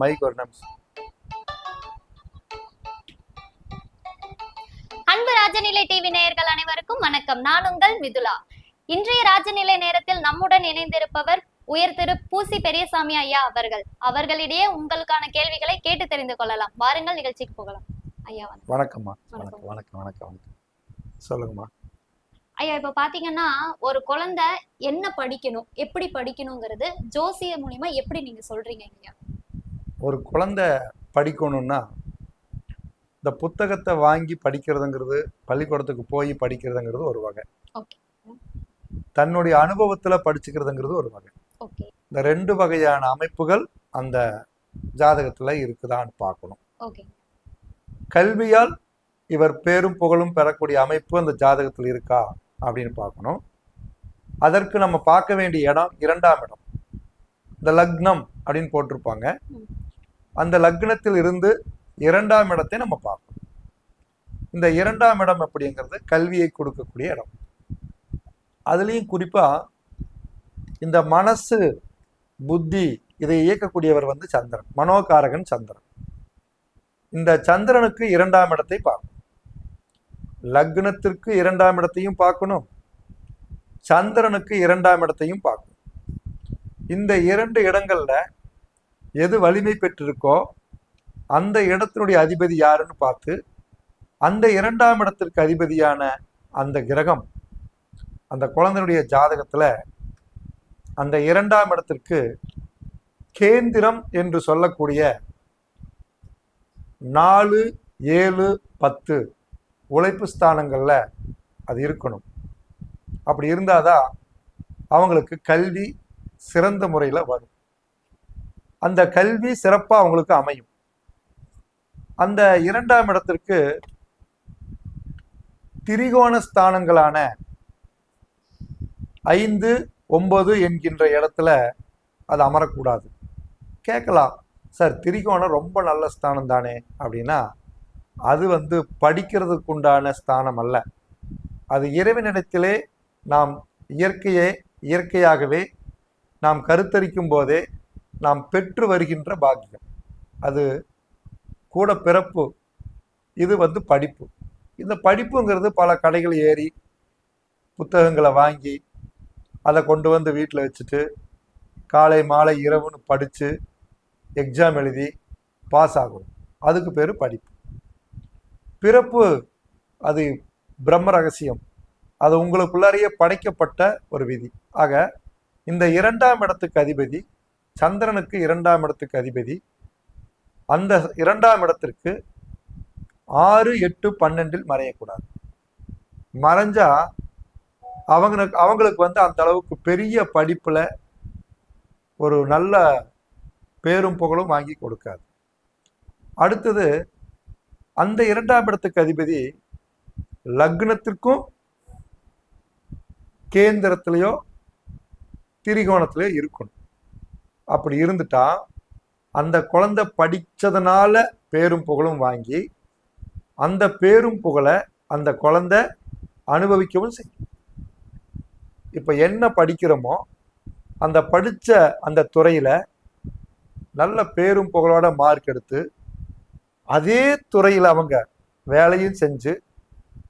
Mic ஒரு நிமிஷம். அன்பு ராஜநிலை டிவி நேயர்கள் அனைவருக்கும் வணக்கம். நான் உங்கள் மிதுலா. இன்றைய ராஜநிலை நேரத்தில் நம்முடன் இணைந்திருப்பவர் உயர் திரு பூசி பெரியசாமி ஐயா அவர்களிடையே உங்களுக்கான கேள்விகளை கேட்டு தெரிந்து கொள்ளலாம். வாருங்கள், நிகழ்ச்சிக்கு போகலாம். ஐயா வணக்கம்மா. வணக்கம் வணக்கம் வணக்கம். சொல்லுங்கம்மா. ஐயா, இப்ப பாத்தீங்கன்னா ஒரு குழந்தை என்ன படிக்கணும், எப்படி படிக்கணுங்கிறது ஜோசிய மூலியமா எப்படி நீங்க சொல்றீங்க ஐயா? ஒரு குழந்தை படிக்கணும்னா இந்த புத்தகத்தை வாங்கி படிக்கிறதுங்கிறது, பள்ளிக்கூடத்துக்கு போய் படிக்கிறதுங்கிறது ஒரு வகை. தன்னுடைய அனுபவத்துல படிச்சுக்கிறதுங்கிறது ஒரு வகை. இந்த ரெண்டு வகையான அமைப்புகள் அந்த ஜாதகத்துல இருக்குதான்னு பார்க்கணும். கல்வியால் இவர் பேரும் புகழும் பெறக்கூடிய அமைப்பு அந்த ஜாதகத்தில் இருக்கா அப்படின்னு பார்க்கணும். அதற்கு நம்ம பார்க்க வேண்டிய இடம் 2ஆம் இடம். இந்த லக்னம் அப்படின்னு போட்டிருப்பாங்க. அந்த லக்னத்தில் இருந்து 2ஆம் இடத்தை நம்ம பார்க்கணும். இந்த 2ஆம் இடம் அப்படிங்கிறது கல்வியை கொடுக்கக்கூடிய இடம். அதுலேயும் குறிப்பா இந்த மனசு, புத்தி இதை இயக்கக்கூடியவர் சந்திரன், மனோகாரகன் சந்திரன். இந்த சந்திரனுக்கு 2ஆம் இடத்தை பார்க்கணும். லக்னத்திற்கு 2ஆம் இடத்தையும் பார்க்கணும், சந்திரனுக்கு 2ஆம் இடத்தையும் பார்க்கணும். இந்த 2 இடங்கள்ல எது வலிமை பெற்றிருக்கோ அந்த இடத்தினுடைய அதிபதி யாருன்னு பார்த்து, அந்த 2ஆம் இடத்திற்கு அதிபதியான அந்த கிரகம் அந்த குழந்தையுடைய ஜாதகத்துல அந்த 2ஆம் இடத்திற்கு கேந்திரம் என்று சொல்லக்கூடிய 4, 7, 10 உழைப்பு ஸ்தானங்கள்ல அது இருக்கணும். அப்படி இருந்தாதான் அவங்களுக்கு கல்வி சிறந்த முறையில வரும். அந்த கல்வி சிறப்பா அவங்களுக்கு அமையும். அந்த 2ஆம் இடத்திற்கு திரிகோண ஸ்தானங்களான 5, 9 என்கின்ற இடத்துல அது அமரக்கூடாது. கேட்கலாம், சார் திரிகோணம் ரொம்ப நல்ல ஸ்தானம் தானே அப்படின்னா, அது படிக்கிறதுக்கு உண்டான ஸ்தானம் அல்ல. அது இறைவனிடத்திலே நாம் இயற்கையாகவே நாம் கருத்தரிக்கும் போதே நாம் பெற்று வருகின்ற பாக்கியம். அது கூட பிறப்பு. இது படிப்பு. இந்த படிப்புங்கிறது பல கடைகள் ஏறி புத்தகங்களை வாங்கி அதை கொண்டு வந்து வீட்டில் வச்சுட்டு காலை மாலை இரவுன்னு படித்து எக்ஸாம் எழுதி பாஸ் ஆகணும். அதுக்கு பேர் படிப்பு. பிறப்பு அது பிரம்ம ரகசியம். அது உங்களுக்குள்ளாரையே படைக்கப்பட்ட ஒரு விதி. ஆக இந்த 2ஆம் இடத்துக்கு அதிபதி சந்திரனுக்கு 2ஆம் இடத்துக்கு அதிபதி. அந்த 2ஆம் இடத்திற்கு 6, 8, 12 மறையக்கூடாது. மறைஞ்சா அவங்களுக்கு அந்த அளவுக்கு பெரிய படிப்புல ஒரு நல்ல பேரும் புகழும் வாங்கி கொடுக்காது. அடுத்தது அந்த 2ஆம் இடத்துக்கு அதிபதி லக்னத்திற்கும் கேந்திரத்திலேயோ திரிகோணத்திலேயோ இருக்கணும். அப்படி இருந்துட்டா அந்த குழந்தை படித்ததுனால பேரும் புகழும் வாங்கி அந்த பேரும் புகழை அந்த குழந்தை அனுபவிக்கவும் செய்யும். இப்போ என்ன படிக்கிறோமோ அந்த படித்த அந்த துறையில நல்ல பேரும் புகழோட மார்க் எடுத்து அதே துறையில் அவங்க வேலையும் செஞ்சு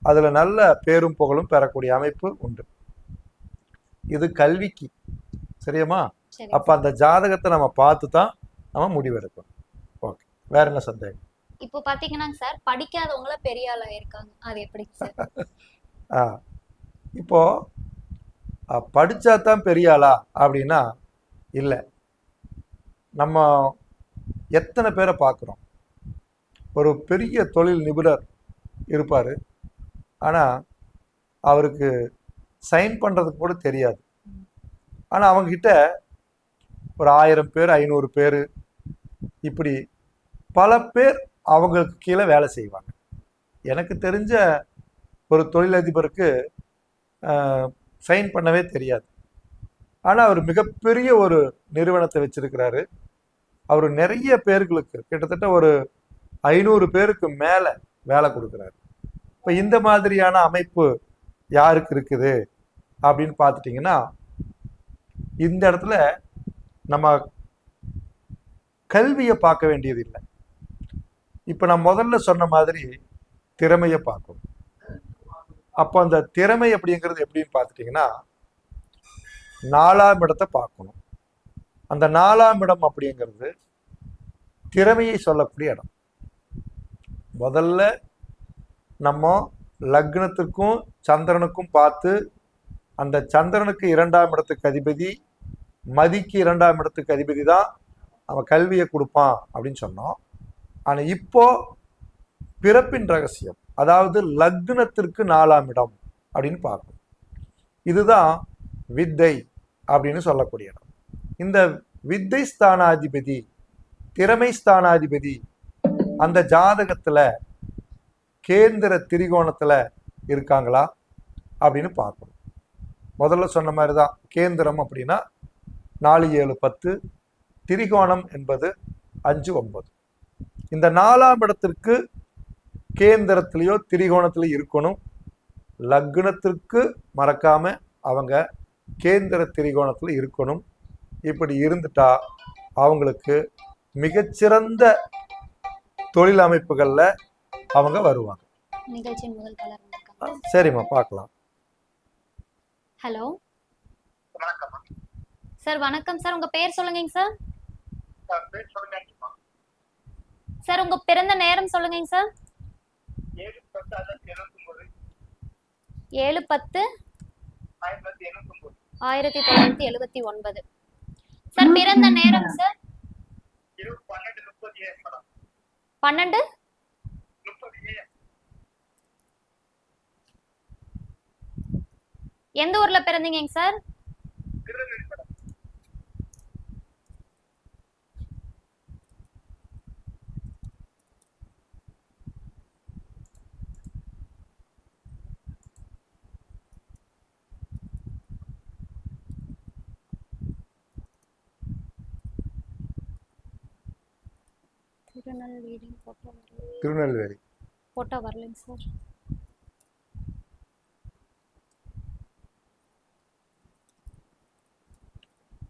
அதுல நல்ல பேரும் புகழும் பெறக்கூடிய அமைப்பு உண்டு. இது கல்விக்கு. சரியாமா? அப்ப அந்த ஜாதகத்தை நம்ம பார்த்து தான் நம்ம முடிவெடுக்கணும். ஓகே, வேற என்ன சந்தேகம்? இப்போ பாத்தீங்கன்னா சார், படிக்காதவங்கள பெரிய ஆளா இருக்காங்க, அது எப்படி சார்? இப்போ படிச்சா தான் பெரிய ஆளா அப்படின்னா இல்லை. நம்ம எத்தனை பேரை பார்க்குறோம்? ஒரு பெரிய தொழில் நிபுணர் இருப்பார், ஆனால் அவருக்கு சைன் பண்ணுறதுக்கு கூட தெரியாது. ஆனால் அவங்ககிட்ட ஒரு 1000 பேர் 500 பேர் இப்படி பல பேர் அவங்களுக்கு கீழே வேலை செய்வாங்க. எனக்கு தெரிஞ்ச ஒரு தொழிலதிபருக்கு சைன் பண்ணவே தெரியாது. ஆனால் அவர் மிகப்பெரிய ஒரு நிறுவனத்தை வச்சிருக்கிறாரு. அவர் நிறைய பேர்களுக்கு கிட்டத்தட்ட ஒரு 500 பேருக்கு மேலே வேலை கொடுக்குறாரு. இப்போ இந்த மாதிரியான அமைப்பு யாருக்கு இருக்குது அப்படின்னு பார்த்துட்டிங்கன்னா, இந்த இடத்துல நம்ம கல்வியை பார்க்க வேண்டியது இல்லை. இப்போ நான் முதல்ல சொன்ன மாதிரி திறமையை பார்க்கணும். அப்போ அந்த திறமை அப்படிங்கிறது எப்படின்னு பார்த்துட்டிங்கன்னா 4ஆம் இடத்தை பார்க்கணும். அந்த 4ஆம் இடம் அப்படிங்கிறது திறமையை சொல்லக்கூடிய இடம். முதல்ல நம்ம லக்னத்துக்கும் சந்திரனுக்கும் பார்த்து அந்த சந்திரனுக்கு 2ஆம் இடத்துக்கு அதிபதி, மதிக்கு 2ஆம் இடத்துக்கு அதிபதி தான் அவன் கல்வியை கொடுப்பான் அப்படின்னு சொன்னோம். ஆனால் இப்போ பிறப்பின் ரகசியம், அதாவது லக்னத்திற்கு 4ஆம் இடம் அப்படின்னு பார்க்கணும். இதுதான் வித்தை அப்படின்னு சொல்லக்கூடிய இடம். இந்த வித்தை ஸ்தானாதிபதி, திறமை ஸ்தானாதிபதி அந்த ஜாதகத்துல கேந்திர திரிகோணத்துல இருக்காங்களா அப்படின்னு பார்க்கணும். முதல்ல சொன்ன மாதிரி தான் கேந்திரம் அப்படின்னா 4, 7, 10, திரிகோணம் என்பது 5, 9. இந்த 4ஆம் இடத்திற்கு கேந்திரத்திலேயோ திரிகோணத்திலேயோ இருக்கணும். லக்னத்திற்கு மறக்காம அவங்க கேந்திர திரிகோணத்தில் இருக்கணும். இப்படி இருந்துட்டா அவங்களுக்கு மிகச்சிறந்த தொழில் அமைப்புகள்ல அவங்க வருவாங்க. நிகழ்ச்சியின் முதல் கலர் வந்திருக்காங்க. சரிம்மா, பார்க்கலாம். ஹலோ சார், வணக்கம் சார். உங்க பேர் சொல்லுங்க சார். சார் உங்க பிறந்த நேரம் சொல்லுங்க சார். 7/10/1979. சார் பிறந்த நேரம் சார் 12. எந்த ஊர்ல பிறந்தீங்க சார்? திருநெல்வேலி. போட்டோ வரலைங்க சார்.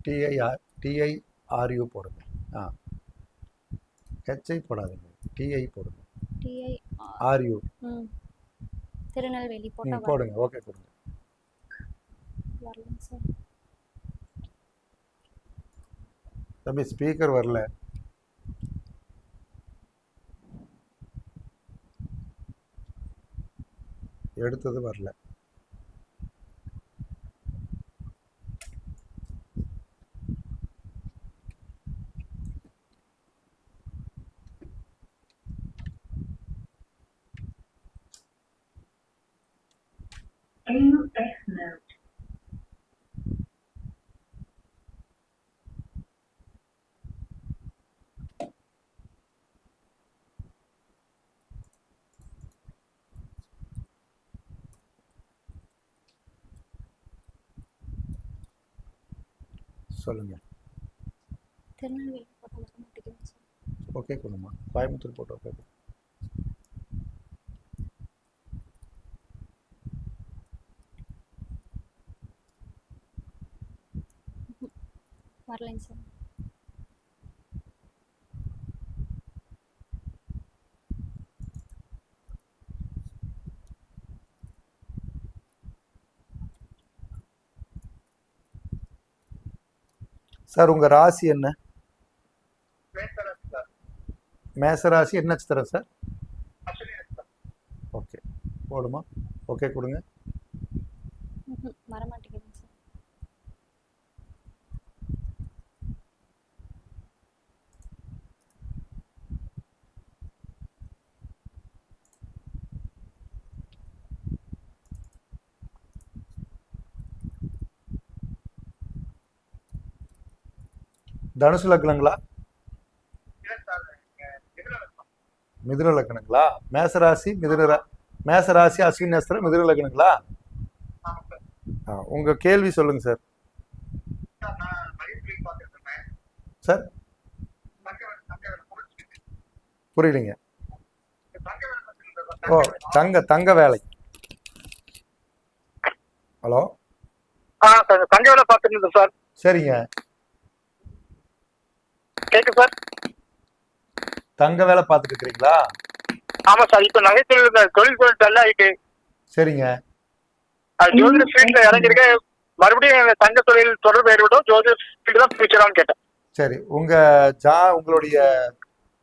TIRU போடுங்க. HI போடாதீங்க, TI போடுங்க. TIRU திருநெல்வேலி போட்டோ போடுங்க. ஓகே, கொடுங்க. வரலைங்க சார். தம்பி ஸ்பீக்கர் வரல. எடுத்தது வரல. சொல்லுங்க. திருநெல்வேலி போட்டோ வர மாட்டேங்குது சார். ஓகே கொடுமா. Coimbatore photo okay. வரலைங்க சார். சார் உங்க ராசி என்ன? மேசராசி. என்ன நட்சத்திரம் சார்? ஓகே போடுமா. ஓகே கொடுங்க. வர மாட்டேங்குது சார். தனுசு லக்னங்களா? மிதுன லக்னங்களா? மேசராசி மேசராசி அஸ்வினி நட்சத்திரம் மிதுன லக்னங்களா? உங்க கேள்வி சொல்லுங்க சார். சார் புரியலைங்க. ஓ, தங்க வேலை. ஹலோ, தங்க வேலை பார்த்துட்டு சார். சரிங்க. கேக்கு சார். தங்க வேலை பார்த்துட்டு இருக்கிறீங்களா? ஆமா சார். இப்ப தொழில் டல் ஆயிட்டு சரிங்க. ஜோதிட ஃபீல்ட்ல இறங்கிருக்க. மறுபடியும் தங்க தொழில் தொடர்பு ஏற்படும். ஜோதிட ஃபீல்டு தான் ஃபியூச்சரான்னு கேட்டேன். சரி, உங்களுடைய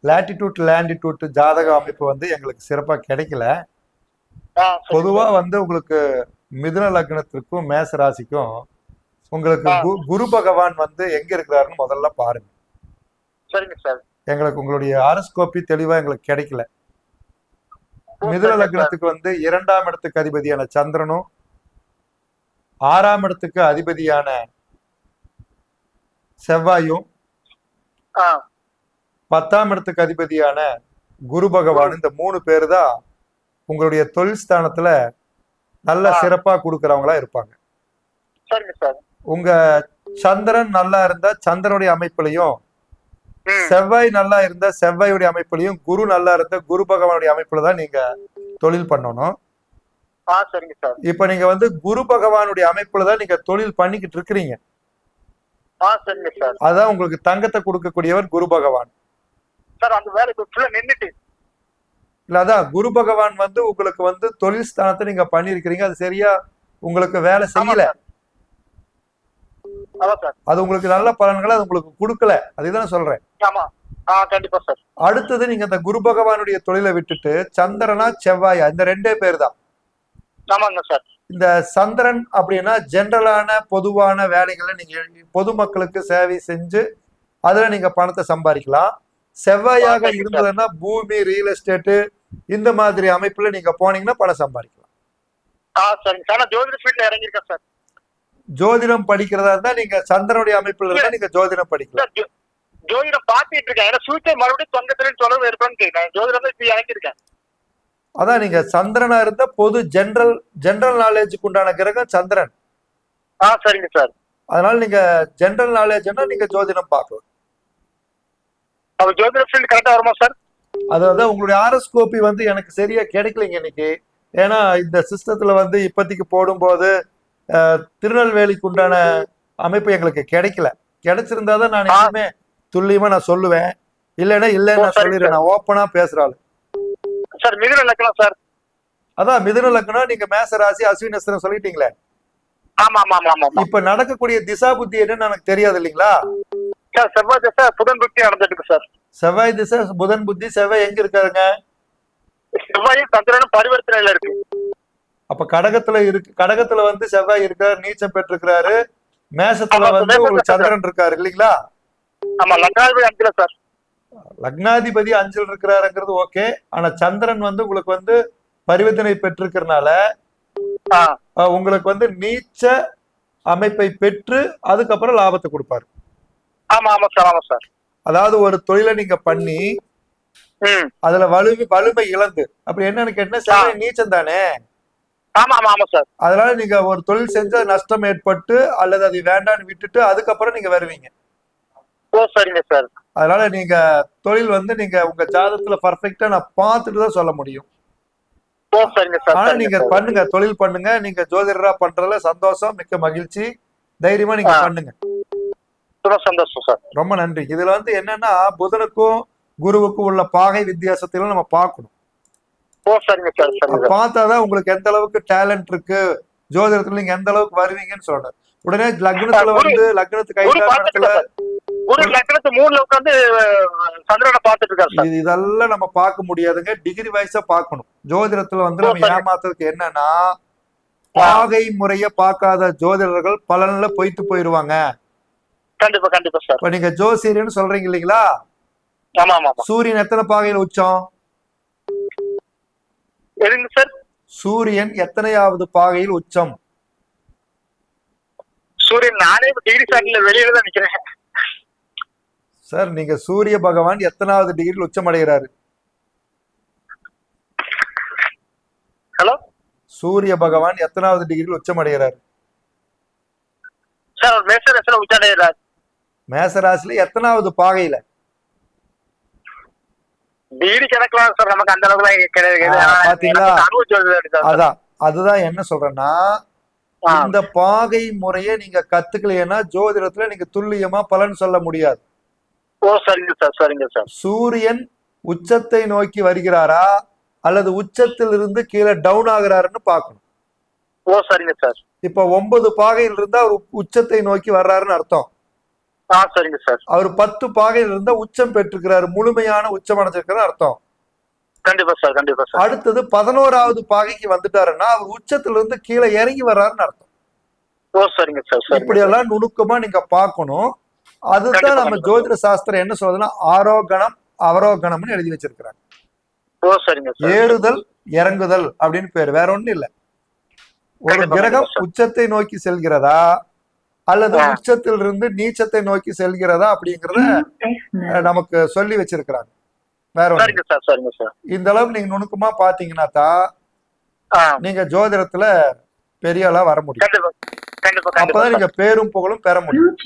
லேட்டிடியூட் லேண்டிடியூட் ஜாதக அமைப்பு வந்து எங்களுக்கு சிறப்பா கிடைக்கல. பொதுவா வந்து உங்களுக்கு மிதுன லக்னத்திற்கும் மேச ராசிக்கும் உங்களுக்கு குரு பகவான் வந்து எங்க இருக்கிறாருன்னு முதல்ல பாருங்க. சரிங்க சார். எங்களுக்கு உங்களுடைய ஆரோஸ்கோபி தெளிவா எங்களுக்கு கிடைக்கல. மிதுன லக்னத்துக்கு வந்து 2ஆம் இடத்துக்கு அதிபதியான சந்திரனும் 6ஆம் இடத்துக்கு அதிபதியான செவ்வாயும் 10ஆம் இடத்துக்கு அதிபதியான குரு பகவான், இந்த 3 பேர் தான் உங்களுடைய தொழில் ஸ்தானத்துல நல்ல சிறப்பா கொடுக்கறவங்களா இருப்பாங்க. சரிங்க சார். உங்க சந்திரன் நல்லா இருந்தா சந்திரனுடைய அமைப்புலையும், செவ்வாய் நல்லா இருந்தா செவ்வாயுடைய அமைப்புலையும், குரு நல்லா இருந்தா குரு பகவானுடைய அமைப்புல தான் நீங்க தொழில் பண்ணணும். சரிங்க சார். இப்ப நீங்க வந்து குரு பகவானுடைய அமைப்புல தான் நீங்க தொழில் பண்ணிக்கிட்டு இருக்கிறீங்க. சரிங்க சார். அதான் உங்களுக்கு தங்கத்தை கொடுக்கக்கூடியவர் குரு பகவான். சார் அந்த வேலை ஃபுல்லா நின்னுட்டு இல்ல, அதான் குரு பகவான் வந்து உங்களுக்கு வந்து தொழில் ஸ்தானத்தை நீங்க பண்ணிருக்கிறீங்க, அது சரியா உங்களுக்கு வேலை செய்யல. அது உங்களுக்கு நல்ல பலன்களை அது உங்களுக்கு கொடுக்கல, அதுதான் சொல்றேன். கண்டிப்பா சார். அடுத்தது நீங்க இந்த குரு பகவானுடைய தொழிலை விட்டுட்டு சந்திரனா செவ்வாயா இந்த 2 பேர் தான். ஆமாங்க சார். இந்த சந்திரன் அப்படின்னா ஜெனரலான பொதுவான வேலைகளை நீங்க பொதுமக்களுக்கு சேவை செஞ்சு அதுல நீங்க பணத்தை சம்பாதிக்கலாம். செவ்வாயாக இருந்ததுன்னா பூமி, ரியல் எஸ்டேட் இந்த மாதிரி அமைப்புல நீங்க போனீங்கன்னா பணம் சம்பாதிக்கலாம். ஜோதிடம் படிக்கிறதா இருந்தா நீங்க சந்திரனுடைய அமைப்புல இருந்தா நீங்க ஜோதிடம் படிக்கலாம். ஜோதிடம் பாத்துட்டு இருக்கேன். மறுபடியும் தொங்கத்திலும் தொடர்பு ஏற்படும் கேட்கிறேன். ஜோதிடம் இப்ப இறங்கிருக்கேன். அதான் நீங்க சந்திரனா இருந்த பொது ஜெனரல் நாலேஜுக்கு உண்டான கிரகம் சந்திரன். சரிங்க சார். அதனால நீங்க ஜெனரல் நாலேஜ்னா நீங்க ஜோதிடம் பார்க்கலாம். ஜோதிட ஃபீல்ட் கரெக்டா வருமா சார்? அதாவது உங்களுடைய ஆரோஸ்கோபி வந்து எனக்கு சரியா கிடைக்கலைங்க இன்னைக்கு. ஏன்னா இந்த சிஸ்டத்துல வந்து இப்போதைக்கு போடும்போது திருநெல்வேலிக்கு உண்டான அமைப்பு எங்களுக்கு கிடைக்கல. கிடைச்சிருந்தாதான் நான் இனிமே துல்லியமா நான் சொல்லுவேன். இல்லைன்னா நான் சொல்லிடுறேன். நான் ஓப்பனா பேசுறாள் சார். மிதுன லக்னம் சார். அதான் மிதுன லக்னம். நீங்க மேச ராசி அஸ்வினி நட்சத்திரம் சொல்லிட்டீங்களே. ஆமா ஆமா ஆமா. இப்ப நடக்கக்கூடிய திசா புத்தி என்னன்னு எனக்கு தெரியாது இல்லைங்களா? செவ்வாய் திசை புதன் புத்தி நடந்துட்டு சார். செவ்வாய் திசை புதன் புத்தி. செவ்வாய் எங்க இருக்காருங்க? செவ்வாயும் சந்திரனும் பரிவர்த்தனையில இருக்கு. அப்ப கடகத்துல வந்து செவ்வாய் இருக்காரு, நீச்சம் பெற்றிருக்கிறாரு. மேசத்துல வந்து உங்களுக்கு சந்திரன் இருக்காரு இல்லைங்களா? ஆமா. லக்னாதிபதி 5ல சார். லக்னாதிபதி 5ல் இருக்கிறாருங்கிறது ஓகே. ஆனா சந்திரன் வந்து உங்களுக்கு வந்து பரிவர்த்தனை பெற்றிருக்கிறதுனால உங்களுக்கு வந்து நீச்ச அமைப்பை பெற்று அதுக்கப்புறம் லாபத்தை கொடுப்பாரு. ஆமா ஆமா சார். ஆமா சார். அதாவது ஒரு தொழிலை நீங்க பண்ணி அதுல வலிமை இழந்து அப்படி என்னன்னு கேட்டா நீச்சம் தானே. ஆமா ஆமா ஆமா சார். அதனால நீங்க ஒரு தொழில் செஞ்சா நஷ்டம் ஏற்பட்டு அல்லது அது வேண்டான்னு விட்டுட்டு அதுக்கப்புறம் நீங்க வருவீங்க. சரிங்க சார். அதனால நீங்க தொழில் வந்து நீங்க உங்க ஜாதகத்துல பர்ஃபெக்டா நான் பார்த்துட்டு தான் சொல்ல முடியும். ஆனா நீங்க பண்ணுங்க, தொழில் பண்ணுங்க. நீங்க ஜோதிடரா பண்றதுல சந்தோஷம், மிக்க மகிழ்ச்சி. தைரியமா நீங்க பண்ணுங்க. சந்தோஷம் சார். ரொம்ப நன்றி. இதுல வந்து என்னன்னா புதனுக்கும் குருவுக்கும் உள்ள பாகை வித்தியாசத்திலும் நம்ம பார்க்கணும். பார்த்தாதான் உங்களுக்கு எந்த அளவுக்கு டேலண்ட் இருக்கு ஜோதிடத்துல, நீங்க எந்த அளவுக்கு வருவீங்கன்னு சொல்லணும். உடனே லக்னத்துல வந்து லக்னத்துக்கு இதெல்லாம் நம்ம பார்க்க முடியாதுங்க. டிகிரி வைஸா பார்க்கணும். ஜோதிடத்துல வந்து நம்ம ஏமாத்துறதுக்கு என்னன்னா பாகை முறைய பார்க்காத ஜோதிடர்கள் பலன்ல பொய்த்து போயிருவாங்க. கண்டிப்பா கண்டிப்பா சார். இப்ப நீங்க ஜோசியர்னு சொல்றீங்க இல்லீங்களா? ஆமா ஆமா. சூரியன் எத்தனை பாகையில் உச்சம்? சார் சூரியன் எத்தனையாவது பாகையில் உச்சம்? சூரியன் நானே டிகிரி சாட்டில வெளியில தான் நிக்கிறேன் சார். நீங்க சூரிய பகவான் எத்தனாவது டிகிரியில் உச்சம் அடைகிறாரு? ஹலோ, சூரிய பகவான் எத்தனாவது டிகிரியில் உச்சம் அடைகிறாரு? சார் மேசராசில உச்சம் அடைகிறார். மேசராசில எத்தனாவது பாகையில? டிகிரி கிடைக்கலாம் சார். நமக்கு அந்த அளவுக்கு கிடையாது. அதுதான் என்ன சொல்றேன்னா, இந்த பாகை முறையை நீங்க கத்துக்கலைன்னா ஜோதிடத்துல நீங்க துல்லியமா பலன் சொல்ல முடியாது. சரிங்க சார். சரிங்க சார். சூரியன் உச்சத்தை நோக்கி வருகிறாரா அல்லது உச்சத்திலிருந்து கீழே டவுன் ஆகுறாருன்னு பார்க்கணும். ஓ சரிங்க சார். இப்ப 9 பாகையில் இருந்தா அவர் உச்சத்தை நோக்கி வர்றாருன்னு அர்த்தம். சரிங்க சார். அவர் 10 பாகையில் இருந்தா உச்சம் பெற்றிருக்கிறாரு, முழுமையான உச்சம் அடைஞ்சிருக்கிறாரு அர்த்தம். கண்டிப்பா சார், கண்டிப்பா சார். அடுத்தது 11வது பாகைக்கு வந்துட்டாருன்னா அவர் உச்சத்துல இருந்து கீழே இறங்கி வர்றாருன்னு அர்த்தம். ஓ சரிங்க சார். இப்படி எல்லாம் நுணுக்கமா நீங்க பார்க்கணும். அதுதான் நம்ம ஜோதிட சாஸ்திரம் என்ன சொல்றதுன்னா ஆரோகணம் அவரோகணம்னு எழுதி வச்சிருக்கிறாங்க. ஓ சரிங்க சார். ஏறுதல் இறங்குதல் அப்படின்னு பேரு, வேற ஒண்ணும் இல்ல. ஒரு கிரகம் உச்சத்தை நோக்கி செல்கிறதா அல்லது உச்சத்திலிருந்து நீச்சத்தை நோக்கி செல்கிறதா அப்படிங்கறத நமக்கு சொல்லி வச்சிருக்கிறாங்க. வேற ஒண்ணு. இந்த அளவுக்கு நீங்க நுணுக்கமா பாத்தீங்கன்னா தான் நீங்க ஜோதிடத்துல பெரிய ஆளா வர முடியும். அப்பதான் நீங்க பேரும் புகழும் பெற முடியும்.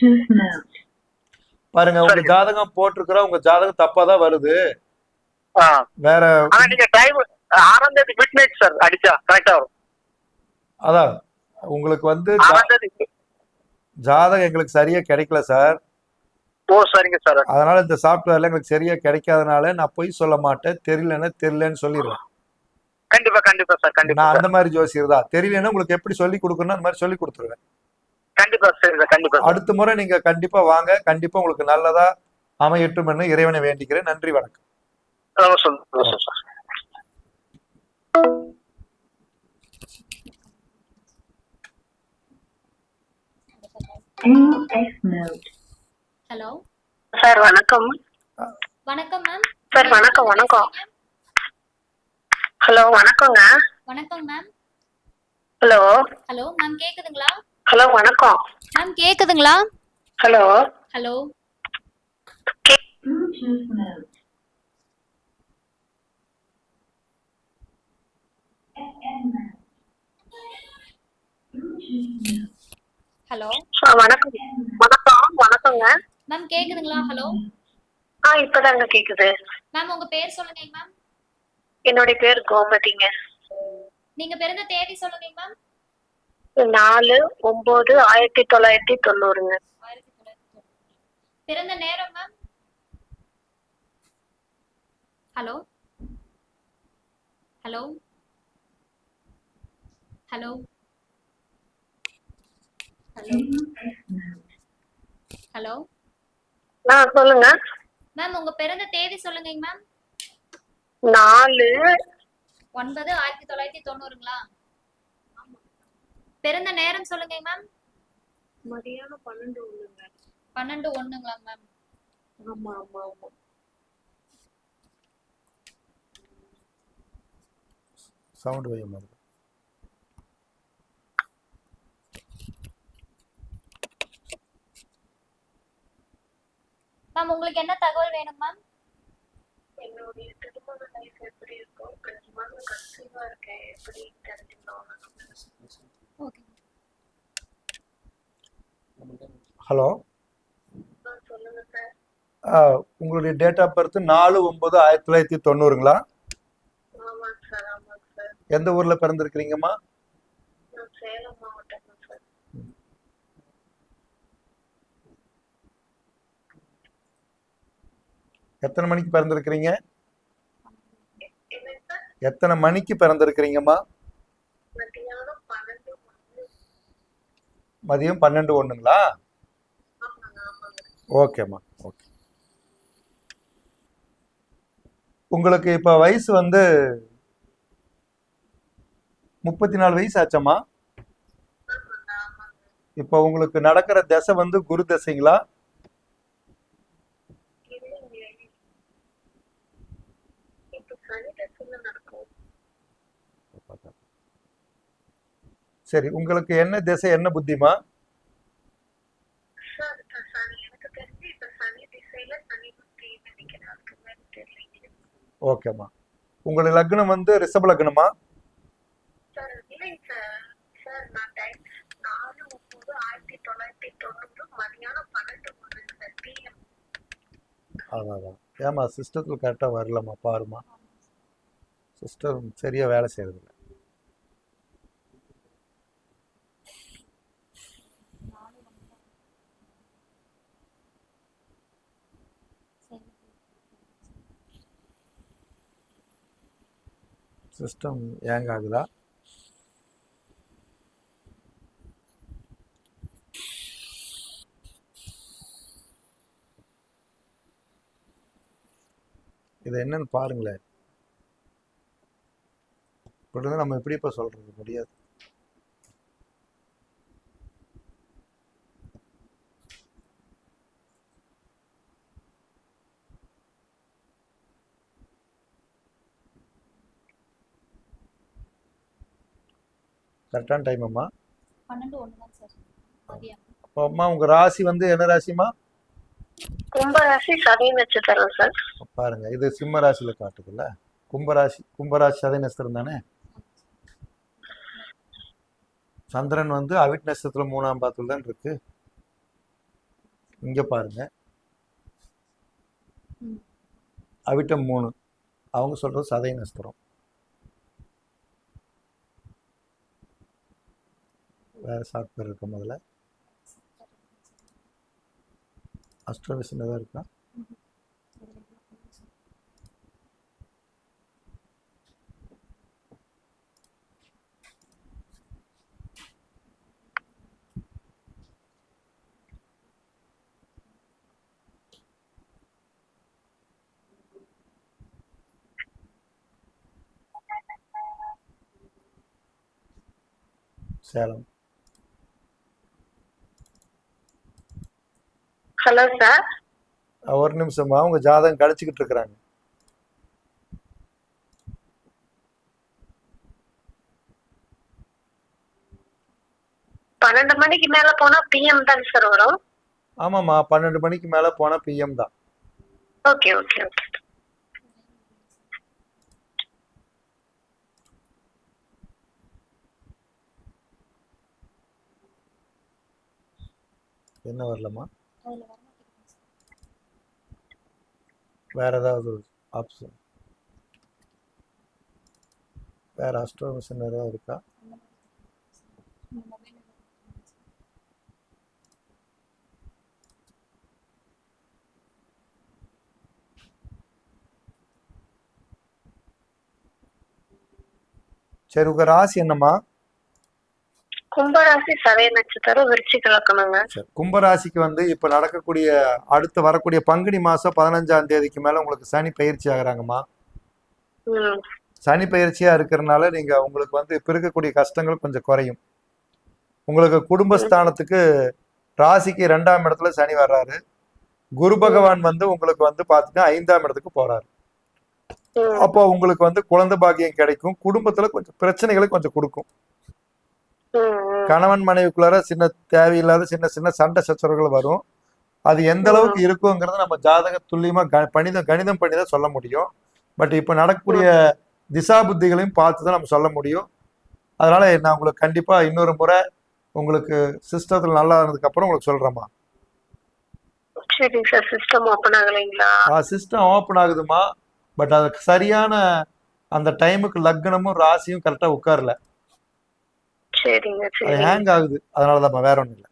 பாருங்க, உங்க ஜாதகம் போட்டிருக்கிற உங்க ஜாதகம் தப்பாதான் வருது. வேற நீங்க டைம் 6ஆம் தேதி மிட்நைட் சார் அடிச்சா கரெக்ட்டா வரும். அதான் உங்களுக்கு ஜாதகம் எங்களுக்கு சரியா கிடைக்கல சார். ஓ சரிங்க சார். அதனால இந்த சாஃப்ட்வேர்ல எங்களுக்கு சரியா கிடைக்காதனால நான் போய் சொல்ல மாட்டேன், தெரியலன்னு சொல்லிடுவேன். கண்டிப்பா கண்டிப்பா சார், கண்டிப்பா. நான் அந்த மாதிரி ஜோசியர் தான். தெரியலன்னா உங்களுக்கு எப்படி சொல்லி கொடுக்கணும் அந்த மாதிரி சொல்லி கொடுத்துருவேன். கண்டிப்பா சார், கண்டிப்பா. அடுத்த முறை நீங்க கண்டிப்பா வாங்க, கண்டிப்பா உங்களுக்கு நல்லதா அமையட்டும் என்று இறைவனை வேண்டிக்கிறேன். நன்றி, வணக்கம். ஹலோ சார், வணக்கம். வணக்கம் மேம். சார் வணக்கம். வணக்கம். ஹலோ வணக்கங்க. வணக்கம் மேம். ஹலோ ஹலோ மேம், கேக்குதுங்களா? ஹலோ வணக்கம் மேம், கேக்குதுங்களா? ஹலோ ஹலோ ஹலோ வணக்கம். வணக்கம். வணக்கங்க மேம், கேக்குதுங்களா? ஹலோ இப்பதாங்க கேக்குது. மேம், உங்க பேர் சொல்லுங்க மேம். என்னுடைய பேர் கோமதிங்க. நீங்க பிறந்த தேதி சொல்லுங்க மேம். 4/9/1990ங்க. பிறந்த நேரம் ma'am. Hello hello hello hello hello சொல்லுங்க மேம். உங்க பிறந்த தேதி சொல்லுங்க மேம். 4/9/1990ங்களா? பிறந்த நேரம் சொல்லுங்க மேம். மதியானம் 12:01ங்க. 12:01ங்களா மேம்? ஆமா ஆமா ஆமா. சவுண்ட் வைய மாதிரி. மேம், உங்களுக்கு என்ன தகவல் வேணும் மேம்? என்னுடைய திருமண லைஃப் எப்படி இருக்கும், கன்சீவா இருக்கேன், எப்படி தெரிஞ்சுக்கணும். ஓகே. ஹலோ, சொல்லுங்க சார். உங்களுடைய டேட் ஆஃப் பர்த் 4/9/1990ங்களா? ஆமாங்க சார். ஆமாங்க சார். எந்த ஊர்ல பிறந்திருக்கிறீங்கம்மா? நான் சேலம் மாவட்டம் சார். எத்தனை மணிக்கு பிறந்திருக்கிறீங்க? என்ன சார்? எத்தனை மணிக்கு பிறந்திருக்கிறீங்கம்மா? மதியானம் 12:01. மதியம் 12:01ங்களா? ஆமாங்க ஆமாங்க. ஓகேம்மா, ஓகே. உங்களுக்கு இப்ப வயசு 34 வயசு ஆச்சம்மா. இப்ப உங்களுக்கு நடக்கிற தசை குரு தசைங்களா? சரி, உங்களுக்கு என்ன திசை, என்ன புத்திமா? ஓகேம்மா. உங்களுக்கு லக்னம் ரிஷப லக்னமா? அதான். ஏமா சிஸ்டத்துல கரெக்டா வரலம்மா, பாருமா. சிஸ்டம் சரியா வேலை செய்யறது இல்லை. சிஸ்டம் ஏங் ஆகுதா? இது என்னன்னு பாருங்களேன். இப்படி நம்ம எப்படி இப்ப சொல்றது முடியாது. கரெக்டான டைம் அம்மா. 12:01 தான் சார் மதியம். அப்போ அம்மா உங்க ராசி வந்து என்ன ராசிமா? கும்பராசி சதய நட்சத்திரம் சார். பாருங்க, இது சிம்ம ராசியில காட்டுதுல்ல. கும்பராசி சதய நட்சத்திரம் தானே. சந்திரன் வந்து அவிட் நட்சத்திரம் 3ஆம் பாதத்துல தான் இருக்கு. இங்க பாருங்க, அவிட்டம் 3. அவங்க சொல்றது சதய நட்சத்திரம். வேற சாஃப்ட்வேர் இருக்க முதல்ல அஸ்ட்ரோவிஷன் ஏதாவது இருக்கா? சேலம். Hello sir. ஒரு நிமிஷமா, உங்க ஜாதகம் கழிச்சுக்கிட்டு இருக்கிறாங்க. பன்னெண்டு மணிக்கு மேல போனா பிஎம் தான் சார் வரும். ஆமாம்மா, 12 மணிக்கு மேல போனா பிஎம் தான். Okay okay okay. என்ன வரலம்மா? வேற ஏதாவது ஆப்ஷன், வேற அஸ்ட்ரோவிஷன் ஏதாவது இருக்கா? சரி, உங்க ராசி என்னம்மா? கும்பராசி சதய நட்சத்திரம் விருச்சிக லக்னங்க. சரி, கும்பராசிக்கு வந்து இப்ப நடக்கக்கூடிய அடுத்து வரக்கூடிய பங்குனி மாசம் 15ஆம் தேதிக்கு மேல உங்களுக்கு சனி பயிற்சி ஆகுறாங்கம்மா. சனி பயிற்சியா இருக்கிறதுனால நீங்க உங்களுக்கு வந்து இப்ப இருக்கக்கூடிய கஷ்டங்கள் கொஞ்சம் குறையும். உங்களுக்கு குடும்பஸ்தானத்துக்கு ராசிக்கு 2ஆம் இடத்துல சனி வர்றாரு. குரு பகவான் வந்து உங்களுக்கு வந்து பாத்தீங்கன்னா 5ஆம் இடத்துக்கு போறாரு. அப்போ உங்களுக்கு வந்து குழந்தை பாக்கியம் கிடைக்கும். குடும்பத்துல கொஞ்சம் பிரச்சனைகளை கொஞ்சம் கொடுக்கும். கணவன் மனைவிக்குள்ளார சின்ன தேவையில்லாத சின்ன சின்ன சண்டை சச்சரவுகள் வரும். அது எந்த அளவுக்கு இருக்குங்கிறத நம்ம ஜாதக துல்லியமா கணிதம் பண்ணி தான் சொல்ல முடியும். பட் இப்ப நடக்கக்கூடிய திசா புத்திகளையும் பார்த்து தான் நம்ம சொல்ல முடியும். அதனால நான் உங்களுக்கு கண்டிப்பா இன்னொரு முறை உங்களுக்கு சிஸ்டத்துல நல்லா இருந்ததுக்கு அப்புறம் உங்களுக்கு சொல்றேம்மா. சரிங்க சார். சிஸ்டம் ஓபன் ஆகலைங்களா? சிஸ்டம் ஓபன் ஆகுதுமா. பட் அதுக்கு சரியான அந்த டைமுக்கு லக்னமும் ராசியும் கரெக்டா உட்காரல. சரிங்க அது சரிங்க ஹேங் ஆகுது. அதனாலதான்மா, வேற ஒண்ணும் இல்லை.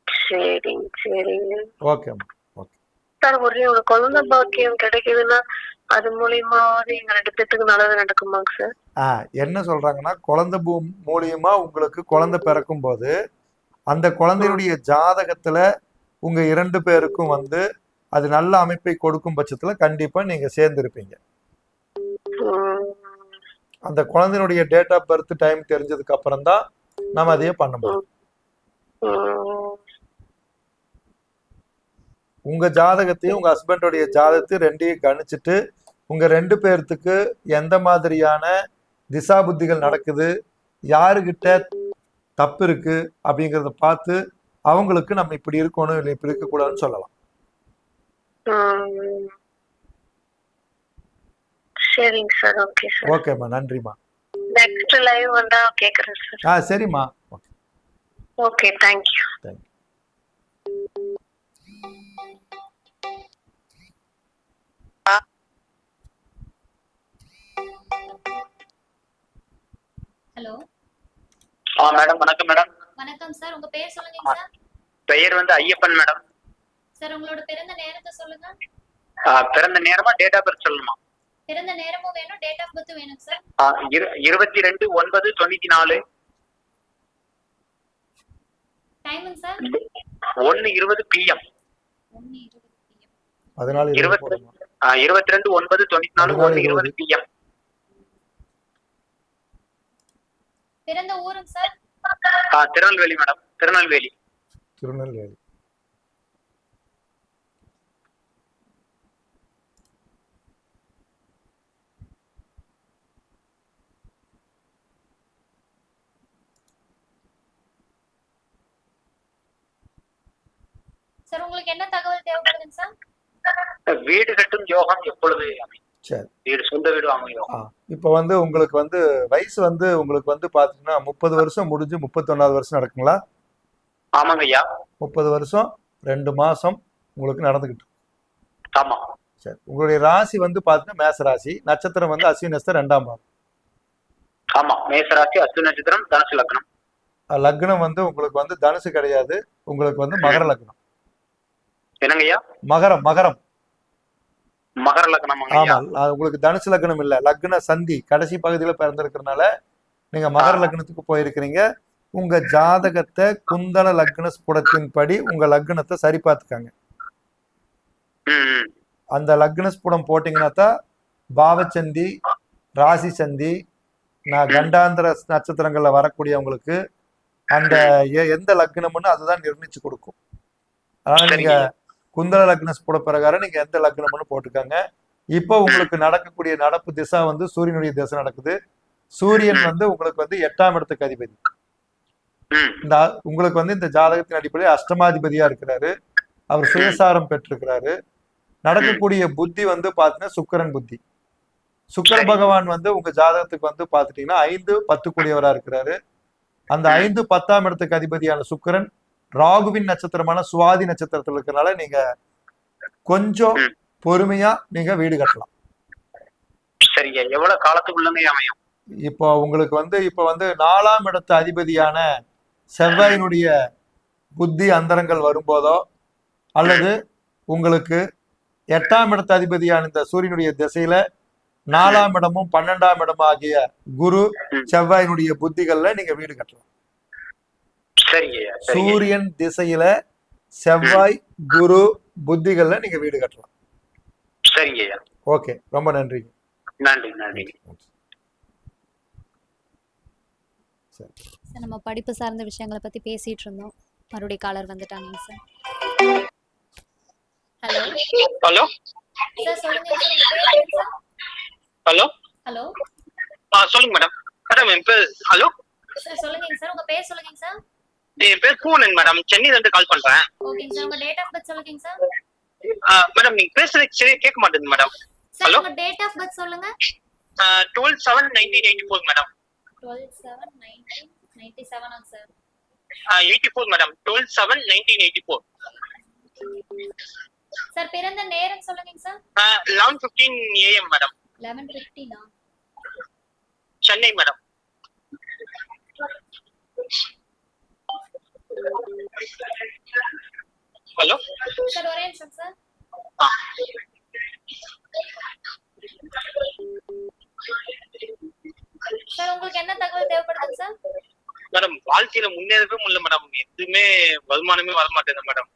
சரிங்க சரிங்க ஓகேம்மா. Okay sir. ஒரே ஒரு குழந்தை பாக்கியம் கிடைக்குதுன்னா அது மூலியமாவது எங்க 2 பேத்துக்கு நல்லது நடக்குமாங்க சார்? என்ன சொல்றாங்கன்னா, குழந்தை மூலியமா உங்களுக்கு குழந்தை பிறக்கும் போது அந்த குழந்தையுடைய ஜாதகத்துல உங்க 2 பேருக்கும் வந்து அது நல்ல அமைப்பை கொடுக்கும் பட்சத்துல கண்டிப்பா நீங்க சேர்ந்திருப்பீங்க. அந்த குழந்தையினுடைய டேட் ஆஃப் பர்த் டைம் தெரிஞ்சதுக்கு அப்புறம் தான் நம்ம அதையே பண்ண முடியும். உங்க ஜாதகத்தையும் உங்க ஹஸ்பண்டோடைய ஜாதகத்தையும் 2ஐயும் கணிச்சிட்டு உங்க 2 பேர்த்துக்கு எந்த மாதிரியான திசா புத்திகள் நடக்குது, யாருகிட்ட தப்பு இருக்கு அப்படிங்கறத பார்த்து அவங்களுக்கு நம்ம இப்படி இருக்கணும் இல்லை இப்படி இருக்க கூடாதுன்னு சொல்லலாம். சரிங்க சார். Okay sir. ஓகேம்மா, நன்றிம்மா. நெக்ஸ்ட் லைவ் வந்தா கேக்குறேன் சார். சரிம்மா. Okay, thank you. Thank you. Hello. Madam வணக்கம் மேடம். வணக்கம் சார். உங்க பேர் சொல்லுங்க சார். பெயர் வந்து ஐயப்பன் மேடம். சார் உங்களோட பிறந்த நேரத்தை சொல்லுங்க. பிறந்த நேரமா டேட் ஆஃப் பர்த் சொல்லணுமா? பிறந்த நேரமும் வேணும், டேட் ஆஃப் பர்த் வேணும் sir. 22/9/94. Timing sir 1:20 PM. 1:20 PM. அதனால 22/9/94 1:20 PM. பிறந்த ஊரும் sir Tirunelveli madam. Tirunelveli. Sir உங்களுக்கு என்ன தகவல் தேவைப்படுதுங்க சார்? வீடு கட்டும் யோகம் எப்பொழுது அமையும்? சரி. வீடு, சொந்த வீடு அமையும். இப்போ வந்து உங்களுக்கு வந்து வயசு வந்து உங்களுக்கு வந்து பாத்தீங்கன்னா 30 வருஷம் முடிஞ்சு 31வது வருஷம் நடக்குங்களா? ஆமாங்க ஐயா. 30 வருஷம் 2 மாசம் உங்களுக்கு நடந்துகிட்டு இருக்கு. ஆமா. சரி. உங்களுடைய ராசி வந்து பாத்தீங்கன்னா மேச ராசி, நட்சத்திரம் வந்து அஸ்வினி நட்சத்திரம் 2ஆம் பாதம். ஆமா, மேசராசி, அஸ்வினி நட்சத்திரம், தனுசு லக்னம். லக்னம் வந்து உங்களுக்கு வந்து தனுசு கிடையாது, உங்களுக்கு வந்து மகர லக்னம். என்னங்க ஐயா? மகரம் மகரம் மகர லக்னம். ஆமா, உங்களுக்கு தனுசு லக்னம் இல்ல, லக்ன சந்தி கடைசி பகுதியில பிறந்திருக்கிறதுனால நீங்க மகர லக்னத்துக்கு போயிருக்கிறீங்க. உங்க ஜாதகத்தை குந்தல லக்ன ஸ்புடத்தின்படி உங்க லக்னத்தை சரி பார்த்துக்காங்க. அந்த லக்ன ஸ்புடம் போட்டீங்கன்னா தான் பாவச்சந்தி, ராசி சந்தி, கண்டாந்திர நட்சத்திரங்கள்ல வரக்கூடியவங்களுக்கு அந்த எந்த லக்னம்னு அதுதான் நிர்ணயிச்சு கொடுக்கும். அதனால நீங்க குந்தல லக்ன ஸ்புட பிரகாரம் நீங்க எந்த லக்னம்னு போட்டுக்காங்க. இப்போ உங்களுக்கு நடக்கக்கூடிய நடப்பு திசை வந்து சூரியனுடைய திசை நடக்குது. சூரியன் வந்து உங்களுக்கு வந்து 8ஆம் இடத்துக்கு அதிபதி. இந்த உங்களுக்கு வந்து இந்த ஜாதகத்தின் அடிப்படையில் அஷ்டமாதிபதியா இருக்கிறாரு. அவர் சுயசாரம் பெற்றிருக்கிறாரு. நடக்கக்கூடிய புத்தி வந்து பாத்தீங்கன்னா சுக்கிரன் புத்தி. சுக்கிர பகவான் வந்து உங்க ஜாதகத்துக்கு வந்து பாத்துட்டீங்கன்னா 5, 10 கூடியவரா இருக்கிறாரு. அந்த 5, 10ஆம் இடத்துக்கு அதிபதியான சுக்கிரன் ராகுவின் நட்சத்திரமான சுவாதி நட்சத்திரத்தில் இருக்கிறனால நீங்க கொஞ்சம் பொறுமையா நீங்க வீடு கட்டலாம். சரிங்க. எவ்வளவு காலத்துக்குள்ளங்க அமையும்? இப்போ உங்களுக்கு வந்து இப்ப வந்து 4ஆம் இடத்து அதிபதியான செவ்வாயினுடைய புத்தி அந்தரங்கள் வரும்போதோ அல்லது உங்களுக்கு 8ஆம் இடத்து அதிபதியான இந்த சூரியனுடைய திசையில 4ஆம் இடமும் 12ஆம் இடம் ஆகிய குரு செவ்வாயினுடைய புத்திகள்ல நீங்க வீடு கட்டலாம். சூரியன் திசையில செவ்வாய் குரு புத்திகள்ல நீங்க வீடு கட்டலாம். சரிங்க. ஓகே, ரொம்ப நன்றி. நன்றி நன்றி. சார் நம்ம படிப்பு சார்ந்த விஷயங்களை பத்தி பேசிட்டு இருந்தோம். மறுபடியும் காலர் வந்துட்டாங்க சார். ஹலோ ஹலோ சார், சொல்லுங்க சார். ஹலோ ஹலோ சொல்லுங்க மேடம். மேடம் என் பேர் ஹலோ சார் சொல்லுங்க சார். உங்க பேர் சொல்லுங்க சார். என் பேர் பூனன் மேடம். சென்னையில இருந்து கால் பண்றேன். ஓகேங்க சார். உங்க டேட் ஆஃப் பர்த் சொல்லுங்க சார். மேடம் நீங்க பேசுறது சரியா கேட்க மாட்டேங்குது மேடம். சார் உங்க டேட் ஆஃப் பர்த் சொல்லுங்க. 12/7/1984 மேடம். 12/7/1997 சார். 84 மேடம். 12/7/1984. சார் பிறந்த நேரம் சொல்லுங்க sir. 11:15 AM madam. 11:15 Chennai madam. Hello sir, ஒரே நிமிஷம் சார். சார் உங்களுக்கு என்ன தகவல் தேவைப்படுதுங்க சார்? மேடம் வாழ்க்கையில முன்னேறவே முடியல மேடம். எதுவுமே வருமானமே வர மாட்டேங்குது மேடம்.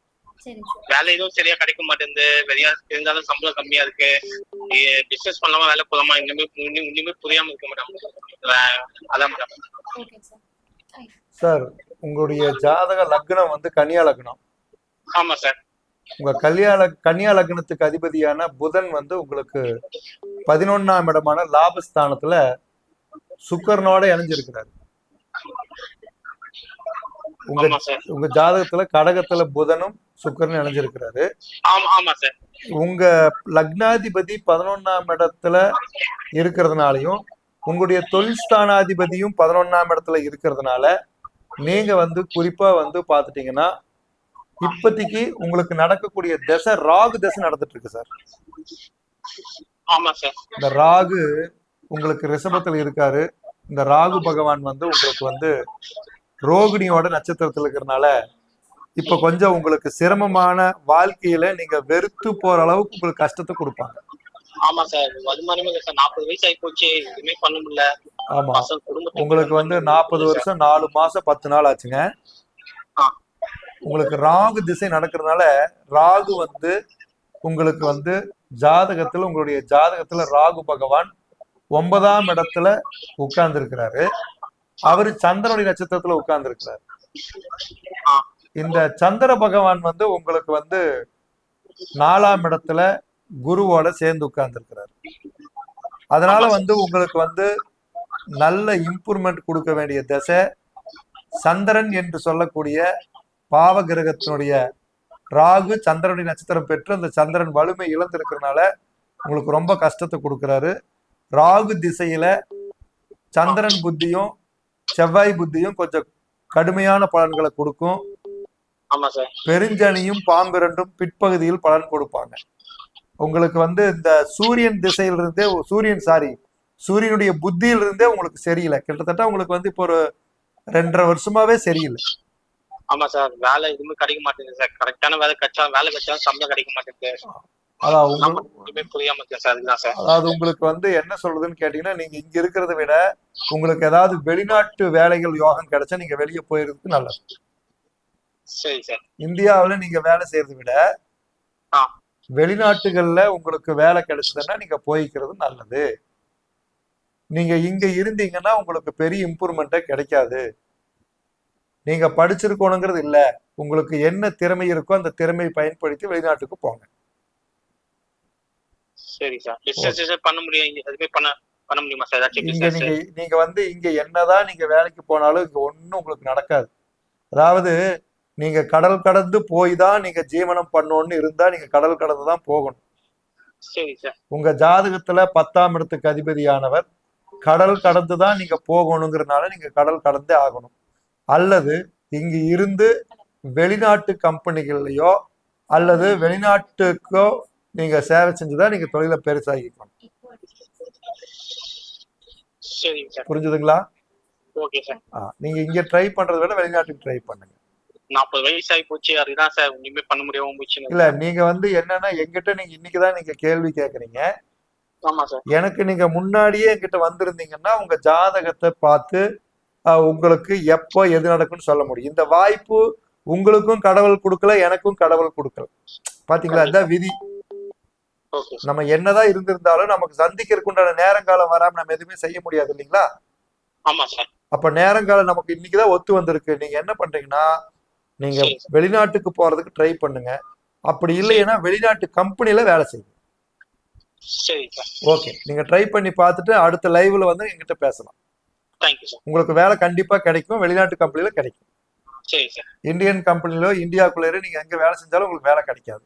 வேலை எதுவும் சரியா கிடைக்க மாட்டேங்குது. வெளியா இருந்தாலும் சம்பளம் கம்மியா இருக்கு. பிசினஸ் பண்ணலாமா வேலை போலாமா இன்னுமே புரியாம இருக்கு மேடம். அதான் மேடம். சார் உங்களுடைய ஜாதக லக்னம் வந்து கன்னியா லக்னம். ஆமா சார். உங்க கன்னியா லக்னத்துக்கு அதிபதியான புதன் வந்து உங்களுக்கு 11ஆம் இடமான லாபஸ்தானத்துல சுக்கரனோட இணைஞ்சிருக்கிறாரு. உங்க ஜாதகத்துல கடகத்துல புதனும் சுக்கரனும் இணைஞ்சிருக்கிறாரு. உங்க லக்னாதிபதி 11ஆம் இடத்துல இருக்கிறதுனாலையும் உங்களுடைய தொழில் ஸ்தானாதிபதியும் 11ஆம் இடத்துல இருக்கிறதுனால நீங்க வந்து குறிப்பா வந்து பாத்துட்டீங்கன்னா இப்போதைக்கு உங்களுக்கு நடக்கக்கூடிய தசை ராகு தசை நடந்துட்டு இருக்கு சார். இந்த ராகு உங்களுக்கு ரிஷபத்துல இருக்காரு. இந்த ராகு பகவான் வந்து உங்களுக்கு வந்து ரோகிணியோட நட்சத்திரத்துல இருக்கிறதுனால இப்ப கொஞ்சம் உங்களுக்கு சிரமமான வாழ்க்கையில நீங்க வெறுத்து போற அளவுக்கு உங்களுக்கு கஷ்டத்தை கொடுப்பாங்க. ஆமா சார், வருமானமே இல்லை சார். 40 வயசு ஆகி போச்சு, எதுவுமே பண்ண முடியல. ஆமா, பசங்க குடும்பத்தை உங்களுக்கு வந்து 40 சார். வருஷம் 4 மாசம் 10 நாள் ஆச்சுங்க. ஆ. உங்களுக்கு ராகு திசை நடக்கிறதுனால ராகு வந்து உங்களுக்கு வந்து ஜாதகத்துல, உங்களுடைய ஜாதகத்துல ராகு பகவான் 9ஆம் இடத்துல உட்கார்ந்து இருக்கிறாரு. அவரு சந்திரனுடைய நட்சத்திரத்துல உட்கார்ந்து இருக்கிறாரு. இந்த சந்திர பகவான் வந்து உங்களுக்கு வந்து 4ஆம் இடத்துல குருவோட சேர்ந்து உட்கார்ந்து இருக்கிறாரு. அதனால வந்து உங்களுக்கு வந்து நல்ல இம்ப்ரூவ்மெண்ட் கொடுக்க வேண்டிய திசை சந்திரன் என்று சொல்லக்கூடிய பாவ கிரகத்தினுடைய ராகு சந்திரனுடைய நட்சத்திரம் பெற்று அந்த சந்திரன் வலிமை இழந்திருக்கிறதுனால உங்களுக்கு ரொம்ப கஷ்டத்தை கொடுக்கிறாரு. ராகு திசையில சந்திரன் புத்தியும் செவ்வாய் புத்தியும் கொஞ்சம் கடுமையான பலன்களை கொடுக்கும். பெருஞ்சனியும் பாம்பிரண்டும் பிற்பகுதியில் பலன் கொடுப்பாங்க. உங்களுக்கு வந்து இந்த சூரியன் திசையிலிருந்தே சூரியனுடைய புத்தியிலிருந்தே உங்களுக்கு சரியில்லை. கிட்டத்தட்ட உங்களுக்கு வந்து இப்போ ஒரு 2.5 வருஷமாவே சரியில்லை. ஆமா சார், வேலை எதுவுமே கிடைக்க மாட்டேங்குது சார். கரெக்டான வேலை கிடைச்சா சம்பளம் கிடைக்க மாட்டேங்குது. அதாவது உங்களுக்கு வந்து என்ன சொல்றதுன்னு கேட்டீங்கன்னா, நீங்க இங்க இருக்கிறத விட உங்களுக்கு ஏதாவது வெளிநாட்டு வேலைகள் யோகம் கிடைச்சா நீங்க வெளியே போயிருறதுக்கு நல்லது. சரி சார். இந்தியாவில நீங்க வேலை செய்யறதை விட வெளிநாட்டுகள்ல உங்களுக்கு வேலை கிடைச்சதுன்னா நீங்க போய்க்கிறது நல்லது. நீங்க இங்க இருந்தீங்கன்னா உங்களுக்கு பெரிய இம்ப்ரூவ்மெண்ட்டே கிடைக்காது. நீங்க படிச்சிருக்கணுங்கிறது இல்ல, உங்களுக்கு என்ன திறமை இருக்கோ அந்த திறமையை பயன்படுத்தி வெளிநாட்டுக்கு போங்க. சரி சார். பிசினஸ் பண்ண முடியும், எதுமே பண்ண முடியுமா சார்? நீங்க வந்து இங்க என்னதான் நீங்க வேலைக்கு போனாலும் இங்க ஒண்ணும் உங்களுக்கு நடக்காது. அதாவது நீங்க கடல் கடந்து போய் தான் நீங்க ஜீவனம் பண்ணணும்னு இருந்தா நீங்க கடல் கடந்து தான் போகணும். சரி சார். உங்க ஜாதகத்துல 10ஆம் இடத்துக்கு அதிபதியானவர் கடல் கடந்து தான் நீங்க போகணுங்கிறதுனால நீங்க கடல் கடந்தே ஆகணும். அல்லது இங்க இருந்து வெளிநாட்டு கம்பெனிகள்லயோ அல்லது வெளிநாட்டுக்கோ நீங்க சேவை செஞ்சுதான் நீங்க தொழிலை பெருசாகிக்கணும். புரிஞ்சுதுங்களா? நீங்க இங்க ட்ரை பண்றதை விட வெளிநாட்டுக்கு ட்ரை பண்ணுங்க. 40 வயசு ஆகி போச்சு, அதுதான் சார் ஒண்ணுமே பண்ண முடியாம போச்சு. இல்ல, நீங்க வந்து என்னன்னா என்கிட்ட நீங்க இன்னைக்குதான் நீங்க கேள்வி கேக்குறீங்க. ஆமா சார். எனக்கு நீங்க முன்னாடியே என்கிட்ட வந்திருந்தீங்கன்னா உங்க ஜாதகத்தை பார்த்து உங்களுக்கு எப்போ எது நடக்கும்னு சொல்ல முடியும். இந்த வாய்ப்பு உங்களுக்கும் கடவுள் கொடுக்கல, எனக்கும் கடவுள் கொடுக்கல. பாத்தீங்களா? இந்த விதி. நம்ம என்னதான் இருந்திருந்தாலும் நமக்கு சந்திக்கிறதுக்கு உண்டான நேரங்காலம் வராம நம்ம எதுவுமே செய்ய முடியாது இல்லைங்களா? ஆமா சார். அப்ப நேரங்காலம் நமக்கு இன்னைக்குதான் ஒத்து வந்திருக்கு. நீங்க என்ன பண்றீங்கன்னா, நீங்க வெளிநாட்டுக்கு போறதுக்கு ட்ரை பண்ணுங்க. அப்படி இல்லைன்னா வெளிநாட்டு கம்பெனில வேலை செய்யுங்க. ஓகே, நீங்க ட்ரை பண்ணி பார்த்துட்டு அடுத்த லைவ்ல வந்து என்கிட்ட பேசலாம். உங்களுக்கு வேலை கண்டிப்பா கிடைக்கும். வெளிநாட்டு கம்பெனில கிடைக்கும். இந்தியன் கம்பெனிலோ இந்தியாக்குள்ளே நீங்க எங்க வேலை செஞ்சாலும் உங்களுக்கு வேலை கிடைக்காது.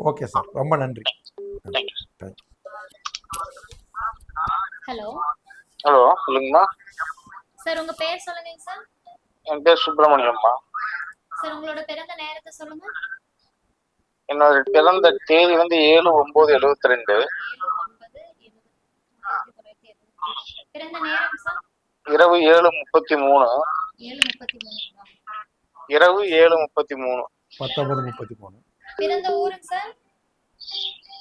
ஓகே சார், ரொம்ப நன்றி. ஹலோ ஹலோ, சொல்லுங்கம்மா. சார், உங்க பேர் சொல்லுங்க சார். என் பேர் சுப்பிரமணியம்மா. சார், உங்களோட பிறந்த நேரத்தை சொல்லுங்க. என்னோட பிறந்த தேதி வந்து 7/9/72. பிறந்த நேரம் சார்? இரவு 7:33. இரவு 7:33. 19:33. பிறந்த ஊருங்க சார்?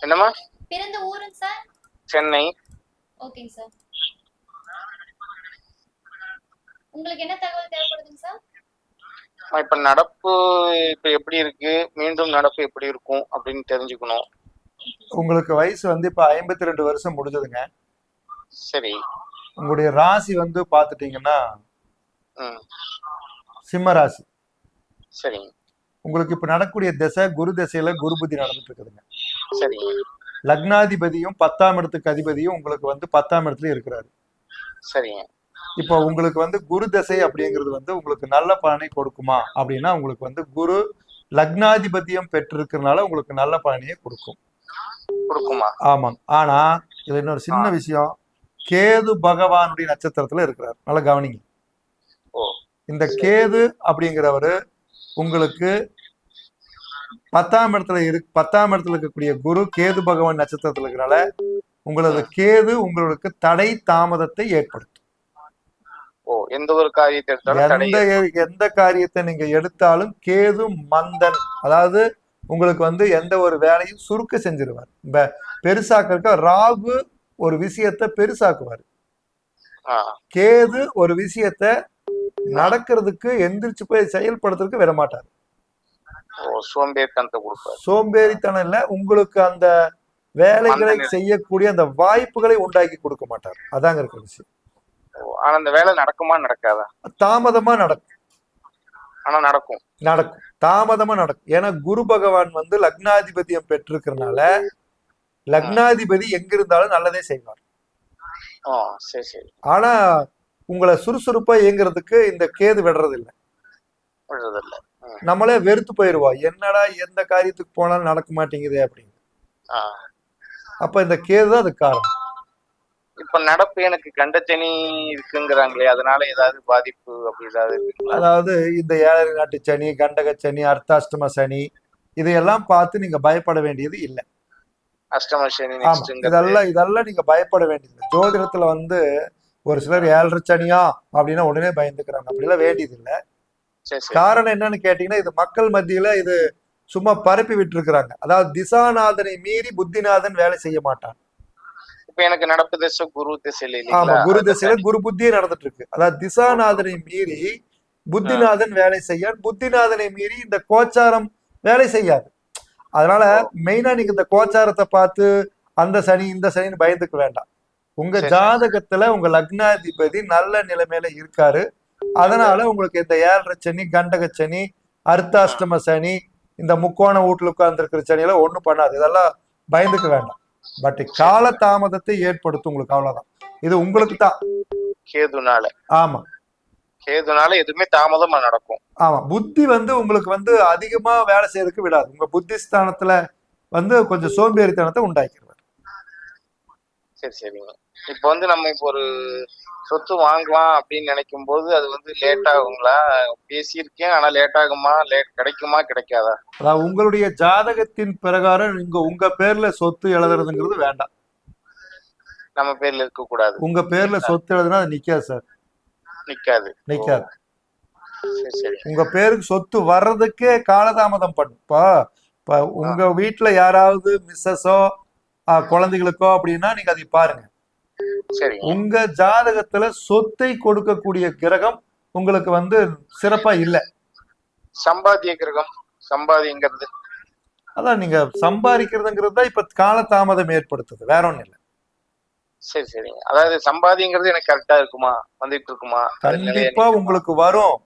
என்னம்மா? பிறந்த ஊருங்க சார்? சென்னை. ஓகேங்க சார். உங்களுக்கு என்ன தகவல் தேவைப்படுதுங்க சார்? இப்ப நடப்பு இப்ப எப்படி இருக்கு, மீண்டும் நடப்பு எப்படி இருக்கும் அப்படின்னு தெரிஞ்சுக்கணும். உங்களுக்கு வயசு வந்து இப்ப 52 வருஷம் முடிஞ்சதுங்க. சரி. உங்களுடைய ராசி வந்து பாத்துட்டீங்கன்னா சிம்ம ராசி. சரி. உங்களுக்கு இப்ப நடக்கூடிய திசை குரு திசையில குரு புத்தி நடந்துட்டு இருக்குதுங்க. சரி. லக்னாதிபதியும் 10ஆம் இடத்துக்கு அதிபதியும் உங்களுக்கு வந்து 10ஆம் இடத்துல இருக்கிறாரு. சரிங்க. இப்போ உங்களுக்கு வந்து குரு திசை அப்படிங்கிறது வந்து உங்களுக்கு நல்ல பலனை கொடுக்குமா அப்படின்னா, உங்களுக்கு வந்து குரு லக்னாதிபதியம் பெற்றிருக்கிறதுனால உங்களுக்கு நல்ல பலனையே கொடுக்குமா? ஆமாங்க. ஆனா இது இன்னொரு சின்ன விஷயம், கேது பகவானுடைய நட்சத்திரத்துல இருக்கிறார். நல்லா கவனிங்க. இந்த கேது அப்படிங்கிறவரு உங்களுக்கு 10ஆம் இடத்துல 10ஆம் இடத்துல இருக்கக்கூடிய குரு கேது பகவான் நட்சத்திரத்துல இருக்கிறனால உங்களது கேது உங்களுக்கு தடை தாமதத்தை ஏற்படுத்தும். எந்த ஒரு காரியத்தை எந்த காரியத்தை நீங்க எடுத்தாலும் கேது மந்தன், அதாவது உங்களுக்கு வந்து எந்த ஒரு வேலையும் சுருக்க செஞ்சிருவார். பெருசாக்க ராகு ஒரு விஷயத்த பெருசாக்குவாரு, ஆ, கேது ஒரு விஷயத்த நடக்கிறதுக்கு எந்திரிச்சு போய் செயல்படுறதுக்கு விட மாட்டார். ஓ, சோம்பேறித்தனத்தை கொடுப்பாரு. சோம்பேறித்தனம் இல்ல, உங்களுக்கு அந்த வேலைகளை செய்யக்கூடிய அந்த வாய்ப்புகளை உண்டாக்கி கொடுக்க மாட்டார். அதாங்க இருக்கிற விஷயம். ஆனா அந்த வேலை நடக்குமா நடக்காதா? தாமதமா நடக்கும். ஆனா நடக்கும். நடக்கும், தாமதமா நடக்கும். ஏன்னா குரு பகவான் வந்து லக்னாதிபதியம் பெற்றிருக்கிறதுனால லக்னாதிபதி எங்க இருந்தாலும் நல்லதே செய்வார். சரி சரி. ஆனா உங்களை சுறுசுறுப்பா இயங்குறதுக்கு இந்த கேது விடுறது இல்லை. விடுறதில்ல. நம்மளே வெறுத்து போயிடுவோம், என்னடா எந்த காரியத்துக்கு போனாலும் நடக்க மாட்டேங்குது அப்படின்னு. அப்ப இந்த கேது தான் அதுக்கு காரணம். இப்ப நடப்பு எனக்கு கண்டச்சனி இருக்குங்கிறாங்களே, அதனால ஏதாவது பாதிப்பு அப்படி ஏதாவது? அதாவது இந்த ஏழரை நாட்டு சனி, கண்டக சனி, அர்த்தாஷ்டம சனி, இதையெல்லாம் பார்த்து நீங்க பயப்பட வேண்டியது இல்லை. அஷ்டம சனி இதெல்லாம் நீங்க பயப்பட வேண்டியது. ஜோதிடத்துல வந்து ஒரு சிலர் ஏழரை சனியா அப்படின்னா உடனே பயந்துக்கிறாங்க, அப்படிலாம் வேண்டியது இல்லை. காரணம் என்னன்னு கேட்டீங்கன்னா, இது மக்கள் மத்தியில இது சும்மா பரப்பி விட்டு இருக்கிறாங்க. அதாவது திசாநாதனை மீறி புத்திநாதன் வேலை செய்ய மாட்டான். இப்ப எனக்கு நடப்பு திசை குரு திசையில. ஆமா, குரு திசையில குரு புத்தியே நடந்துட்டு இருக்கு. அதாவது திசாநாதனை மீறி புத்திநாதன் வேலை செய்ய, புத்திநாதனை மீறி இந்த கோச்சாரம் வேலை செய்யாது. அதனால மெயினா நீங்க இந்த கோச்சாரத்தை பார்த்து அந்த சனி இந்த சனின்னு பயந்துக்க வேண்டாம். உங்க ஜாதகத்துல உங்க லக்னாதிபதி நல்ல நிலைமையில இருக்காரு. அதனால உங்களுக்கு இந்த ஏழரை சனி, கண்டக சனி, அர்த்தாஷ்டம சனி, இந்த முக்கோண வீட்டுல உட்கார்ந்து இருக்கிற சனியெல்லாம் ஒண்ணும் பண்ணாது. இதெல்லாம் பயந்துக்க வேண்டாம். பட் கால தாமதத்தை ஏற்படுத்தும் உங்களுக்கு, அவ்வளவுதான். இது உங்களுக்கு தான் கேதுனால. ஆமா, கேதுனால எதுவுமே தாமதமா நடக்கும். ஆமா, புத்தி வந்து உங்களுக்கு வந்து அதிகமா வேலை செய்யறதுக்கு விடாது. உங்க புத்தி ஸ்தானத்துல வந்து கொஞ்சம் சோம்பேறித்தனத்தை உண்டாக்கிடுவார். சரி சரிங்க. இப்ப வந்து நம்ம இப்போ ஒரு சொத்து வாங்கலாம் அப்படின்னு நினைக்கும் போது அது வந்து லேட் ஆகுங்களா? பேசியிருக்கேன், ஆனா லேட் ஆகுமா, கிடைக்குமா கிடைக்காதா? அதாவது உங்களுடைய ஜாதகத்தின் பிரகாரம் நீங்க உங்க பேர்ல சொத்து எழுதுறதுங்கிறது வேண்டாம். நம்ம பேர்ல இருக்க கூடாது. உங்க பேர்ல சொத்து எழுதுனா அது நிக்காது சார். நிக்காது. சரி சரி. உங்க பேருக்கு சொத்து வர்றதுக்கே காலதாமதம் பண்ணும். இப்ப உங்க வீட்டுல யாராவது மிஸ்ஸஸோ குழந்தைகளுக்கோ அப்படின்னா நீங்க அதை பாருங்க. சரி. உங்க ஜாதகத்துல சொத்தை கொடுக்கக்கூடிய கிரகம் உங்களுக்கு வந்து சிறப்பா இல்ல. சம்பாதிய கிரகம், சம்பாதிங்கிறது அதான் நீங்க சம்பாதிக்கிறதுங்கிறது தான் இப்ப காலதாமதம் ஏற்படுத்துது, வேற ஒண்ணும் இல்லை. சரி சரி. அதாவது சம்பாதிங்கிறது எனக்கு கரெக்டா இருக்குமா, வந்துட்டு இருக்குமா? கண்டிப்பா உங்களுக்கு வரும்,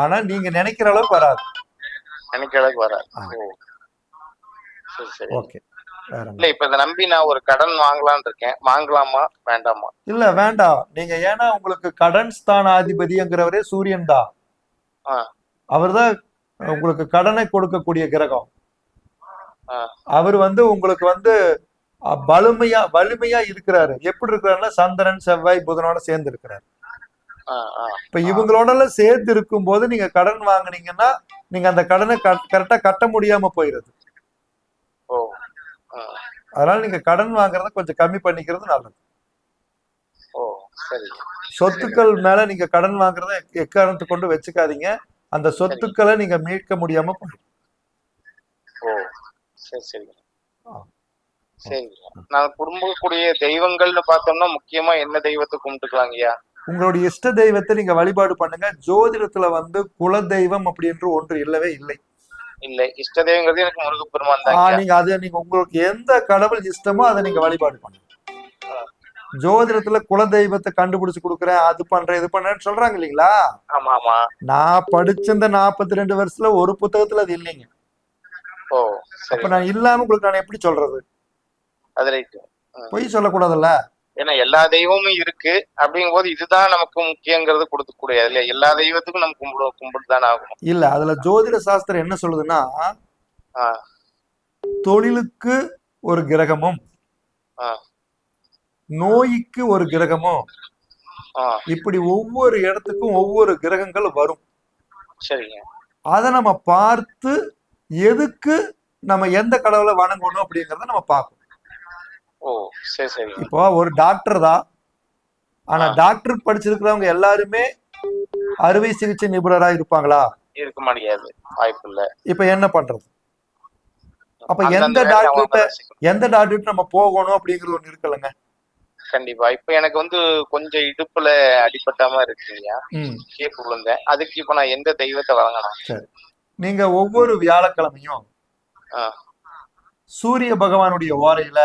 ஆனா நீங்க நினைக்கிற அளவுக்கு வராது. நினைக்கிற அளவுக்கு வராது. சரி சரி. ஓகே. இல்ல இப்ப இதை நம்பி நான் ஒரு கடன் வாங்கலாம்னு இருக்கேன், வாங்கலாமா வேண்டாமா? இல்ல வேண்டாம். நீங்க ஏன்னா உங்களுக்கு கடன் ஸ்தானாதிபதிங்கிறவரே சூரியன் தான். அவர்தான் உங்களுக்கு கடனை கொடுக்கக்கூடிய கிரகம். அவர் வந்து உங்களுக்கு வந்து வலிமையா இருக்கிறாரு. எப்படி இருக்கிறாருன்னா சந்திரன், செவ்வாய், புதனோட சேர்ந்து இருக்கிறாரு. இப்ப இவங்களோட எல்லாம் சேர்ந்து இருக்கும் போது நீங்க கடன் வாங்குனீங்கன்னா நீங்க அந்த கடனை கரெக்டா கட்ட முடியாம போயிருது. அதனால நீங்க கடன் வாங்குறத கொஞ்சம் கம்மி பண்ணிக்கிறது நல்லது. சொத்துக்கள் மேல நீங்க கடன் வாங்குறத எக்காரணத்தை கொண்டு வச்சுக்காதீங்க. அந்த சொத்துக்களை நீங்க மீட்க முடியாம போயிடும். சரி. நான் குடும்பக்கூடிய தெய்வங்கள்னு பார்த்தோம்னா முக்கியமா என்ன தெய்வத்தை கும்பிட்டுக்கலாங்கய்யா? உங்களுடைய இஷ்ட தெய்வத்தை நீங்க வழிபாடு பண்ணுங்க. ஜோதிடத்துல வந்து குல தெய்வம் அப்படின்ற ஒன்று இல்லவே இல்லை. இல்ல, இஷ்ட தெய்வங்கிறது எனக்கு முருகப்பெருமான் தான். நீங்க உங்களுக்கு எந்த கடவுள் இஷ்டமோ அதை நீங்க வழிபாடு பண்ணுங்க. ஜோதிடத்துல குல தெய்வத்தை கண்டுபிடிச்சு கொடுக்குறேன், அது பண்றேன், இது பண்றேன்னு சொல்றாங்க இல்லைங்களா? ஆமா ஆமா. நான் படிச்ச இந்த 42 வருஷத்துல ஒரு புத்தகத்துல அது இல்லைங்க. அப்ப நான் இல்லாம உங்களுக்கு நான் எப்படி சொல்றது? அது ரைட். பொய் சொல்லக்கூடாதுல்ல. ஏன்னா எல்லா தெய்வமும் இருக்கு அப்படிங்கும் போது இதுதான் நமக்கு முக்கியங்கிறது கொடுக்க கூடாது இல்ல. எல்லா தெய்வத்துக்கும் நம்ம கும்பிட்டுதானே ஆகணும். இல்ல, அதுல ஜோதிட சாஸ்திரம் என்ன சொல்லுதுன்னா, தொழிலுக்கு ஒரு கிரகமும் நோய்க்கு ஒரு கிரகமும், இப்படி ஒவ்வொரு இடத்துக்கும் ஒவ்வொரு கிரகங்கள் வரும். சரிங்க. அதை நம்ம பார்த்து எதுக்கு நம்ம எந்த கடவுளை வணங்கணும் அப்படிங்கறத நம்ம பார்க்கணும். இப்போ ஒரு டாக்டர் தான், ஆனா டாக்டர் படிச்சிருக்கிறவங்க எல்லாருமே அறுவை சிகிச்சை நிபுணரா இருப்பாங்களா? இருக்க முடியாது, வாய்ப்பு இல்ல. இப்ப என்ன பண்றது? அப்ப அந்தந்த எந்த வேலையை அவங்க டாக்டர்கிட்ட ரசிக்கணும். எந்த டாக்டர்கிட்ட நம்ம போகணும் அப்படிங்கிறது ஒண்ணு இருக்குல்லங்க. கண்டிப்பா. இப்ப எனக்கு வந்து கொஞ்சம் இடுப்புல அடிபட்ட மாதிரி இருக்குங்கய்யா. ம் கீழ விழுந்தேன். அதுக்கு இப்ப நான் எந்த தெய்வத்தை வணங்கணும்? சரி. நீங்க ஒவ்வொரு வியாழக்கிழமையும் ஆ, சூரிய பகவானுடைய ஓரையில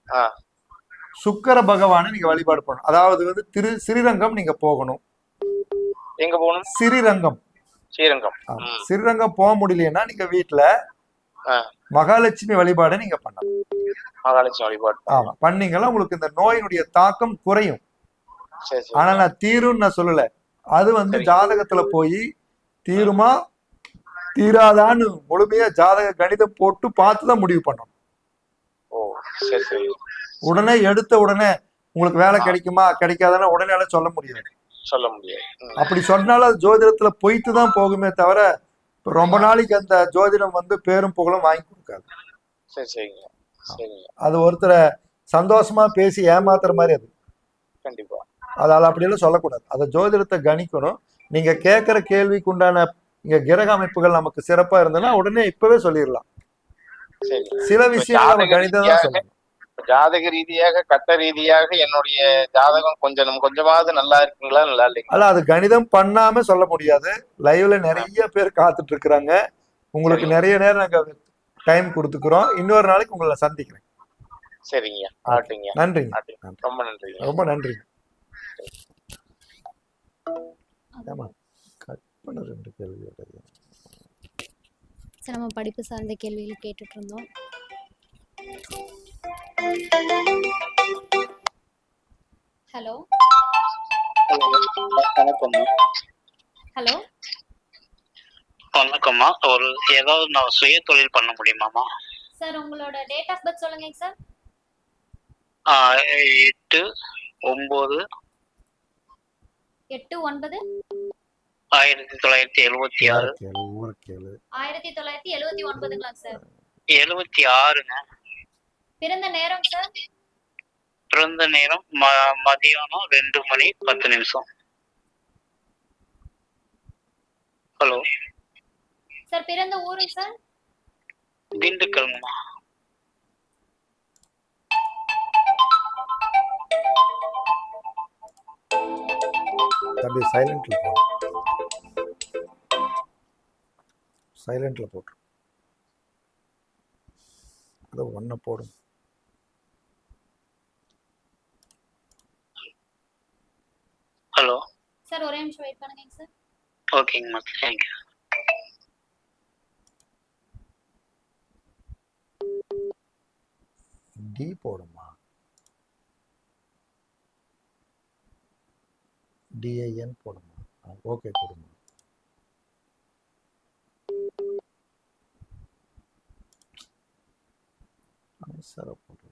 ஆ, சுக்கிர பகவானை நீங்க வழிபாடு பண்ணணும். அதாவது வந்து ஸ்ரீரங்கம் நீங்க போகணும். எங்க போகணும்? ஸ்ரீரங்கம். ஸ்ரீரங்கம். ஆமா. ம். ஸ்ரீரங்கம் போக முடியலன்னா நீங்க வீட்டுல ஆ, மகாலட்சுமி வழிபாடை நீங்க பண்ணலாம். மகாலட்சுமி வழிபாடு. ஆமா, பண்ணீங்கன்னா உங்களுக்கு இந்த நோயினுடைய தாக்கம் குறையும். சரி சரி. ஆனா நான் தீரும்னு நான் சொல்லல. அது வந்து சரி. ஜாதகத்துல போய் தீருமா தீராதான்னு முழுமையா ஜாதக கணிதம் போட்டு பார்த்துதான் முடிவு பண்ணணும். ஓ, சரி சரி. உடனே எடுத்த உடனே உங்களுக்கு வேலை கிடைக்குமா கிடைக்காதான்னு உடனே எல்லாம் சொல்ல முடியாது. சொல்ல முடியாது. ம். அப்படி சொன்னாலும் அது ஜோதிடத்துல பொய்த்து தான் போகுமே தவிர இப்ப ரொம்ப நாளைக்கு அந்த ஜோதிடம் வந்து பேரும் புகழும் வாங்கி கொடுக்காது. சரி சரிங்க. சரிங்க. அது ஒருத்தரை சந்தோஷமா பேசி ஏமாத்துற மாதிரி அது. கண்டிப்பா. அதால அப்படியெல்லாம் சொல்லக்கூடாது. அதை ஜோதிடத்தை கணிக்கணும். நீங்க கேட்கிற கேள்விக்கு உண்டான இங்க கிரக அமைப்புகள் நமக்கு சிறப்பா இருந்ததுன்னா உடனே இப்பவே சொல்லிடலாம். சரி. சில விஷயங்கள் நம்ம கணிதம் தான் சொல்லணும். ஜாதக ரீதியாக கட்ட ரீதியாக என்னுடைய ஜாதகம் கொஞ்சமாவது நல்லா இருக்குங்களா நல்லா இல்லைங்களா? அல்ல, அது கணிதம் பண்ணாம சொல்ல முடியாது. லைவ்ல நிறைய பேர் காத்துட்டு இருக்கிறாங்க. உங்களுக்கு நிறைய நேரம் நாங்க டைம் கொடுத்துக்கிறோம். இன்னொரு நாளைக்கு உங்களை சந்திக்கிறேன். சரிங்க. ஆட்டுங்க. நன்றிங்க. ஆட்டுங்க. ரொம்ப நன்றிங்க. ரொம்ப நன்றிங்க. ஆமா, கட் பண்ண 2 கேள்வி. சரி, நம்ம படிப்பு சார்ந்த கேள்விகள் கேட்டுட்டு இருந்தோம். ஹலோ வணக்கம்மா. ஹலோ வணக்கம்மா. ஏதாவது நான் சுய தொழில் பண்ண முடியுமாமா? சார், உங்களோட டேட் ஆஃப் பர்த் சொல்லுங்க சார். 8/9/1976. 1976 சார். 76ங்க. பிறந்த நேரம் சார்? பிறந்த நேரம் மதியானம் 2:10. ஹலோ சார், பிறந்த ஊரு சார்? திண்டுக்கல்மா. தம்பி சைலண்ட்ல போடு. சைலண்ட்ல போட்டு அதை ஒன்ன போடும். ஹலோ சார், ஒரே நிமிஷம் வெயிட் பண்ணுங்க சார். ஓகேங்கம்மா, தேங்க்யூ. டி போடுமா? டிஐஎன் போடுமா? ஓகே போடுமா? சார் போடு.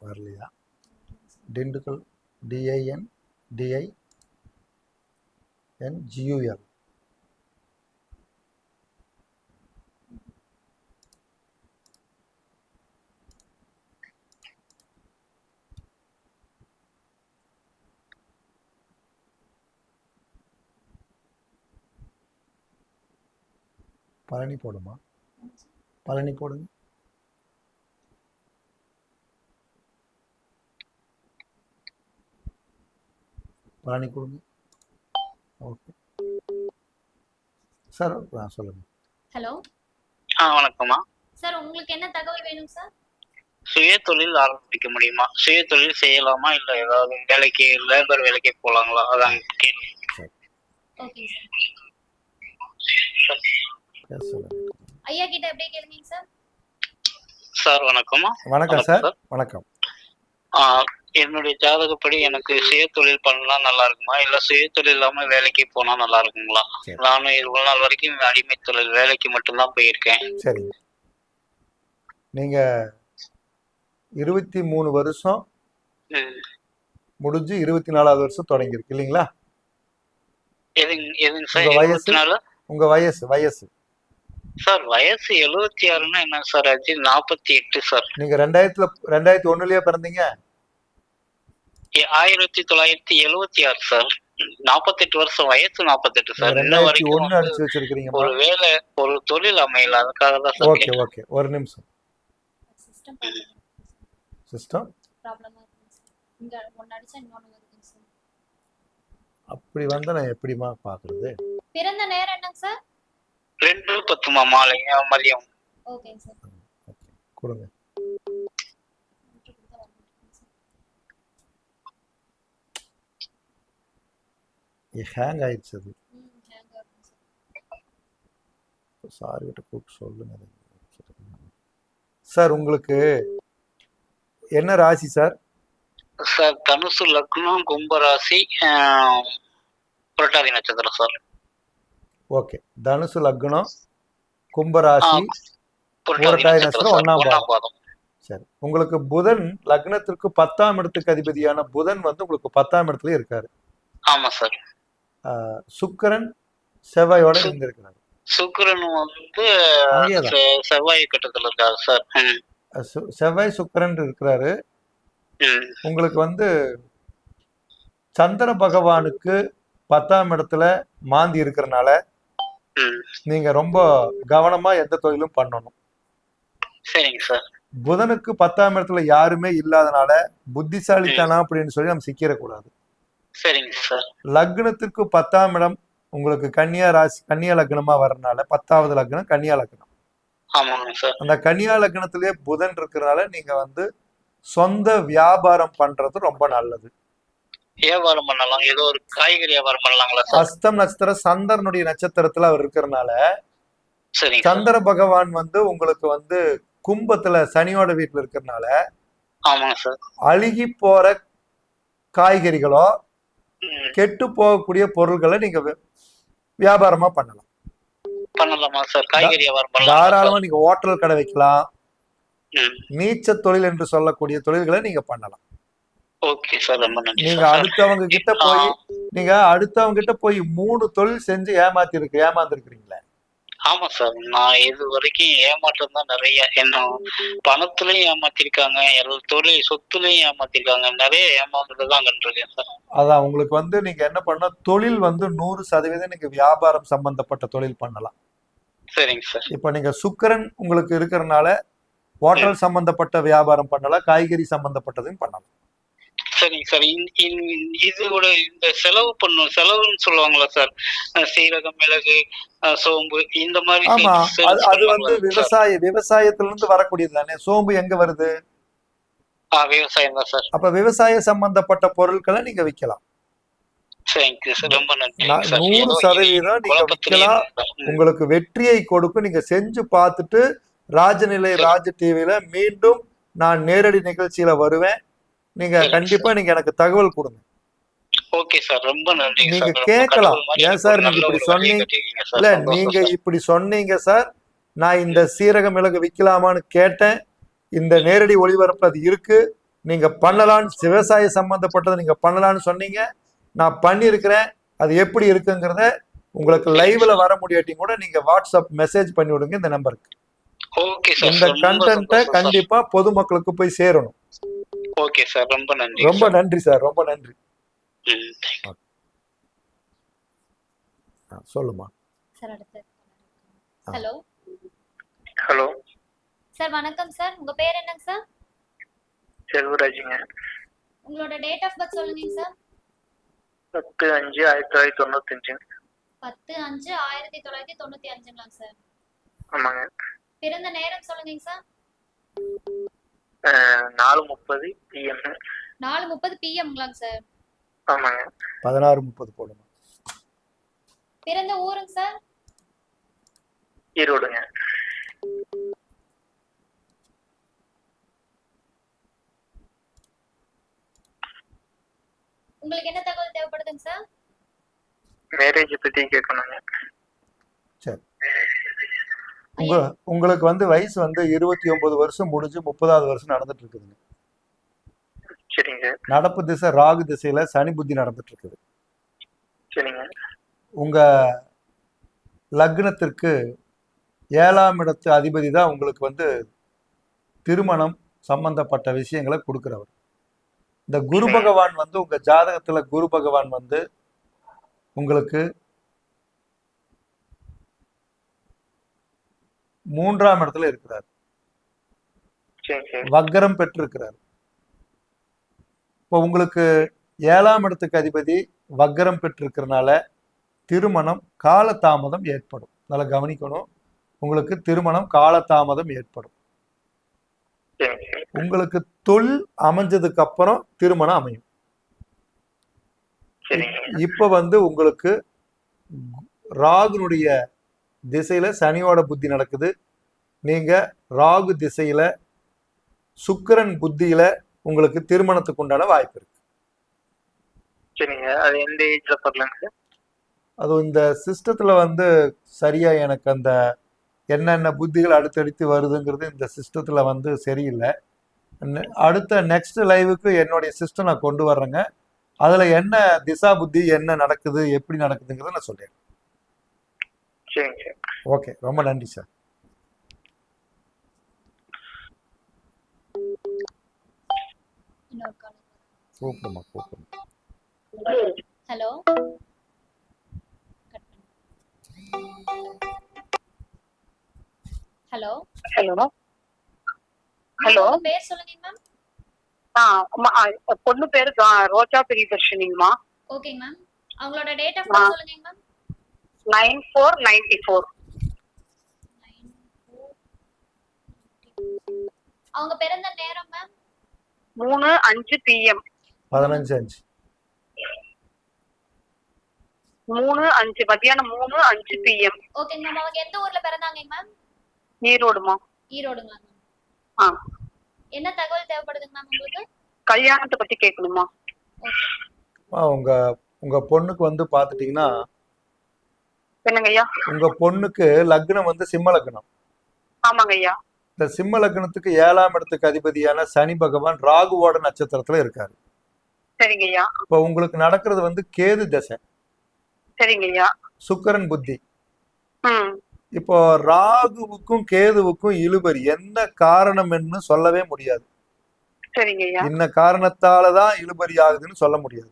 வரலையா? திண்டுக்கல் டிஐஎன் டிஐஎன்ஜியூஎல். பழனி போடுமா? பழனி போடுங்க. பழனி கொடுங்க. ஓகே சார், சொல்லுங்க. ஹலோ வணக்கம்மா. சார், உங்களுக்கு என்ன தகவல் வேணும் சார்? சுய தொழில் ஆரம்பிக்க முடியுமா? சுய தொழில் செய்யலாமா, இல்ல ஏதாவது வேலைக்கு லேபர் வேலைக்கு போலாங்களா? அதான் கேள்வி. Okay sir. சொல்லுங்க. ஐயா கிட்ட அப்படியே கேளுங்க சார். சார் வணக்கம்மா. வணக்கம் சார். வணக்கம். என்னுடைய ஜாதகப்படி எனக்கு சுய தொழில் பண்ணா நல்லா இருக்குமா, இல்ல சுய தொழில் இல்லாம வேலைக்கு போனா நல்லா இருக்குங்களா? நானும் இவ்வளவு நாள் வரைக்கும் அடிமை தொழில் வேலைக்கு மட்டும்தான் போயிருக்கேன். சரி, நீங்க 23 வருஷம் முடிஞ்சு 24வது வருஷம் தொடங்கியிருக்கு இல்லைங்களா? எதுங்க சார்? உங்க வயசு 24? உங்க வயசு சார் வயசு 76ன்னா என்ன சார் ஆச்சு? 48 சார். நீங்க 2001லயே பிறந்தீங்க? 1976 சார். 48 வருஷம் வயசு 48 சார். இன்ன வரைக்கும் 2001 அடிச்சு வச்சிருக்கீங்க. ஒரு வேலை ஒரு தொழில் அமையல, அதுக்காக தான் சார். ஓகே ஓகே, ஒரு நிமிஷம். சிஸ்டம் அப்படி வந்து நான் எப்படிமா பாக்குறது? பிறந்த நேரம் என்னங்க சார்? 2:10 மாலை மதியம். ஓகேங்க சார். கொடுங்க. ஹேங் ஆயிடுச்சு அது. சார் கிட்ட கூப்பிட்டு சொல்லுங்க. சார் உங்களுக்கு என்ன ராசி சார்? சார் தனுசு லக்னம், கும்பராசி, புரட்டாதி நட்சத்திரம் சார். ஓகே, தனுசு லக்னம், கும்பராசி, புரட்டாதி நட்சத்திரம், 1ஆம் பாதம். சரி, உங்களுக்கு புதன் லக்னத்திற்கு 10ஆம் இடத்துக்கு அதிபதியான புதன் வந்து உங்களுக்கு 10ஆம் இடத்துல இருக்காரு. ஆமா சார். சுக்கிரன் செவ்வாயோட இருந்திருக்கிறாரு. சுக்கிரன் வந்து செவ்வாய் கட்டத்துல இருக்காரு சார். செவ்வாய் சுக்கிரன் இருக்கிறாரு. உங்களுக்கு வந்து சந்திர பகவானுக்கு 10ஆம் இடத்துல மாந்தி இருக்கிறனால நீங்க ரொம்ப கவனமா எந்த தொழிலும் பண்ணணும். சரிங்க சார். புதனுக்கு 10ஆம் இடத்துல யாருமே இல்லாதனால புத்திசாலித்தனம் அப்படின்னு சொல்லி நம்ம சிக்கிடக்கூடாது. சரிங்க சார். லக்னத்துக்கு 10ஆம் இடம் உங்களுக்கு கன்னியா ராசி, கன்னியா லக்னமா வர்றதுனால 10வது லக்னம் கன்னியா லக்னம். ஆமாங்க சார். அந்த கன்னியா லக்னத்திலேயே புதன் இருக்கிறனால நீங்க வந்து சொந்த வியாபாரம் பண்றது ரொம்ப நல்லது. வியாபாரம் பண்ணலாம், ஏதோ ஒரு காய்கறி வியாபாரம் பண்ணலாங்களா சார்? அஸ்தம் நட்சத்திரம் சந்திரனுடைய நட்சத்திரத்துல அவர் இருக்கிறனால சரிங்க. சந்திர பகவான் வந்து உங்களுக்கு வந்து கும்பத்துல சனியோட வீட்டுல இருக்கிறனால ஆமாங்க சார். அழுகி போற காய்கறிகளோ கெட்டு போகக்கூடிய பொருள்களை நீங்க வியாபாரமா பண்ணலாம். பண்ணலாமா சார்? காய்கறி வியாபாரம் பண்ணலாம். தாராளமா நீங்க ஹோட்டல் கடை வைக்கலாம். நீச்ச தொழில் என்று சொல்லக்கூடிய தொழில்களை நீங்க பண்ணலாம். ஓகே சார், ரொம்ப நன்றி. நீங்க அடுத்தவங்க கிட்ட போய் 3 தொழில் செஞ்சு ஏமாந்துருக்கீங்களே? ஆமா சார், நான் இது வரைக்கும் ஏமாற்றம் தான் நிறைய. என்ன பணத்துலயும் ஏமாத்திருக்காங்க, தொழில் சொத்துலயும் ஏமாத்திருக்காங்க, நிறைய ஏமாந்துதான் கண்டிருக்கேன் சார். அதான் உங்களுக்கு வந்து நீங்க என்ன பண்ண, தொழில் வந்து 100% நீங்க வியாபாரம் சம்பந்தப்பட்ட தொழில் பண்ணலாம். சரிங்க சார். இப்ப நீங்க சுக்கிரன் உங்களுக்கு இருக்கிறதுனால ஹோட்டல் சம்பந்தப்பட்ட வியாபாரம் பண்ணலாம், காய்கறி சம்பந்தப்பட்டதையும் பண்ணலாம். சரிங்க சார். இதோட இந்த செலவுன்னு சொல்லுவாங்களா சார்? சீரகம், மிளகு, சோம்பு இந்த மாதிரி. ஆமா, அது வந்து விவசாயத்துல இருந்து வரக்கூடியது தானே. சோம்பு எங்க வருது? விவசாயம் தான் சார். அப்ப விவசாய சம்பந்தப்பட்ட பொருட்களை நீங்க விற்கலாம். ரொம்ப நன்றி. 100% நீங்க விற்கலாம். உங்களுக்கு வெற்றியை கொடுக்கும். நீங்க செஞ்சு பார்த்துட்டு ராஜநிலை ராஜ டிவில மீண்டும் நான் நேரடி நிகழ்ச்சியில வருவேன். நீங்க கண்டிப்பா நீங்க எனக்கு தகவல் கொடுங்க. ஓகே சார், ரொம்ப நன்றி. நீங்க கேட்கலாம், ஏன் சார் நீங்க இப்படி சொன்னீங்க? இல்ல, நீங்க இப்படி சொன்னீங்க சார், நான் இந்த சீரக மிளகு விற்கலாமான்னு கேட்டேன். இந்த நேரடி ஒளிபரப்பு அது இருக்கு, நீங்க பண்ணலான்னு, விவசாய சம்பந்தப்பட்டதை நீங்க பண்ணலான்னு சொன்னீங்க. நான் பண்ணியிருக்கிறேன். அது எப்படி இருக்குங்கிறத உங்களுக்கு லைவ்ல வர முடியாட்டியும் கூட நீங்க வாட்ஸ்அப் மெசேஜ் பண்ணி விடுங்க இந்த நம்பருக்கு. இந்த கண்டென்ட்டை கண்டிப்பா பொதுமக்களுக்கு போய் சேரணும். ஓகே சார், ரொம்ப நன்றி. ரொம்ப நன்றி சார், ரொம்ப நன்றி. சொல்லுமா சார். அடுத்து ஹலோ. ஹலோ சார், வணக்கம் சார். உங்க பேர் என்னங்க சார்? செல்வராஜுங்க. உங்களோட டேட் ஆஃப் பர்த் சொல்லுங்க சார். 10/5/1995. 10/5/1995ங்களா சார்? ஆமாங்க. பிறந்த நேரம் சொல்லுங்க சார். 4:30 PM. 4:30 PMங்களா சார்? ஆமாங்க. 16:30 போடுங்க. பிறந்த ஊருங்க சார்? ஈரோடுங்க. உங்களுக்கு என்ன தகவல் தேவைப்படுதுங்க சார்? மேரேஜ் பத்தி கேட்கணுங்க. சரி, உங்களுக்கு வந்து வயசு வந்து 29 வருஷம் முடிஞ்சு 30வது வருஷம் நடந்துட்டு இருக்குதுங்க. சரிங்க நடப்பு திசை ராகு திசையில சனி புத்தி நடந்துட்டு இருக்குது. சரிங்க உங்க லக்னத்திற்கு 7ஆம் இடத்து அதிபதி தான் உங்களுக்கு வந்து திருமணம் சம்பந்தப்பட்ட விஷயங்களை கொடுக்கிறவர். இந்த குரு பகவான் வந்து உங்க ஜாதகத்துல குரு பகவான் வந்து உங்களுக்கு 3ஆம் இடத்துல இருக்கிறார், சரி சரி வக்கரம் பெற்றிருக்கிறார். இப்போ உங்களுக்கு 7ஆம் இடத்துக்கு அதிபதி வக்கரம் பெற்றிருக்கிறனால திருமணம் காலதாமதம் ஏற்படும். நல்லா கவனிக்கணும், உங்களுக்கு திருமணம் காலதாமதம் ஏற்படும். சரி சரி உங்களுக்கு தொழில் அமைஞ்சதுக்கு அப்புறம் திருமணம் அமையும். சரிங்க இப்ப வந்து உங்களுக்கு ராகுனுடைய திசையில சனியோட புத்தி நடக்குது. நீங்க ராகு திசையில சுக்கிரன் புத்தியில உங்களுக்கு திருமணத்துக்கு உண்டான வாய்ப்பு இருக்கு. சரிங்க. அது எந்த ஏஜ்ல பண்ணலாங்க சார்? அது இந்த சிஸ்டத்துல வந்து சரியா எனக்கு அந்த என்னென்ன புத்திகள் அடுத்தடுத்து வருதுங்கிறது இந்த சிஸ்டத்துல வந்து சரியில்லை. அடுத்த நெக்ஸ்ட் லைவுக்கு என்னுடைய சிஸ்டம் நான் கொண்டு வர்றேங்க. அதுல என்ன திசா புத்தி என்ன நடக்குது எப்படி நடக்குதுங்கிறத நான் சொல்றேன். சரிங்க சார். ஓகே, ரொம்ப நன்றி சார். கூப்பிடுமா கூப்பிடுமா. Hello, hello hello hello. பேர் சொல்லுங்க மேம். பொண்ணு பேரு ரோஜா பிரியதர்ஷினிங்கம்மா. ஓகேங்க மேம். அவங்களோட டேட் ஆஃப் பர்த் சொல்லுங்க மேம். 9494. அவங்க பிறந்த நேரம் மேம் 3:05 PM. 15:05. 3:05 மத்தியானம் 3:05 PM. ஓகேங்க மேம். அவங்க எந்த ஊர்ல பிறந்தாங்க மேம்? ஈரோடுமா. ஈரோடுங்களா மேம்? ஆ. என்ன தகவல் தேவைப்படுதுங்க மேம் உங்களுக்கு? கல்யாணத்தை பத்தி கேட்கணுமா? உங்க உங்க பொண்ணுக்கு வந்து பாத்துட்டீங்கன்னா என்னங்க ஐயா? உங்க பொண்ணுக்கு லக்னம் வந்து சிம்ம லக்னம். ஆமாங்க ஐயா. இந்த சிம்ம லக்னத்துக்கு 7ஆம் இடத்துக்கு அதிபதியான சனி பகவான் ராகுவோட நட்சத்திரத்துல இருக்காரு. சரிங்க ஐயா. இப்போ உங்களுக்கு நடக்கிறது வந்து கேது தசை, சரிங்க ஐயா. சுக்கிரன் புத்தி. ம். இப்போ ராகுவுக்கும் கேதுவுக்கும் இழுபறி என்ன காரணம்னு சொல்லவே முடியாது. சரிங்க ஐயா. இந்த காரணத்தாலதான் இழுபறி ஆகுதுன்னு சொல்ல முடியாது.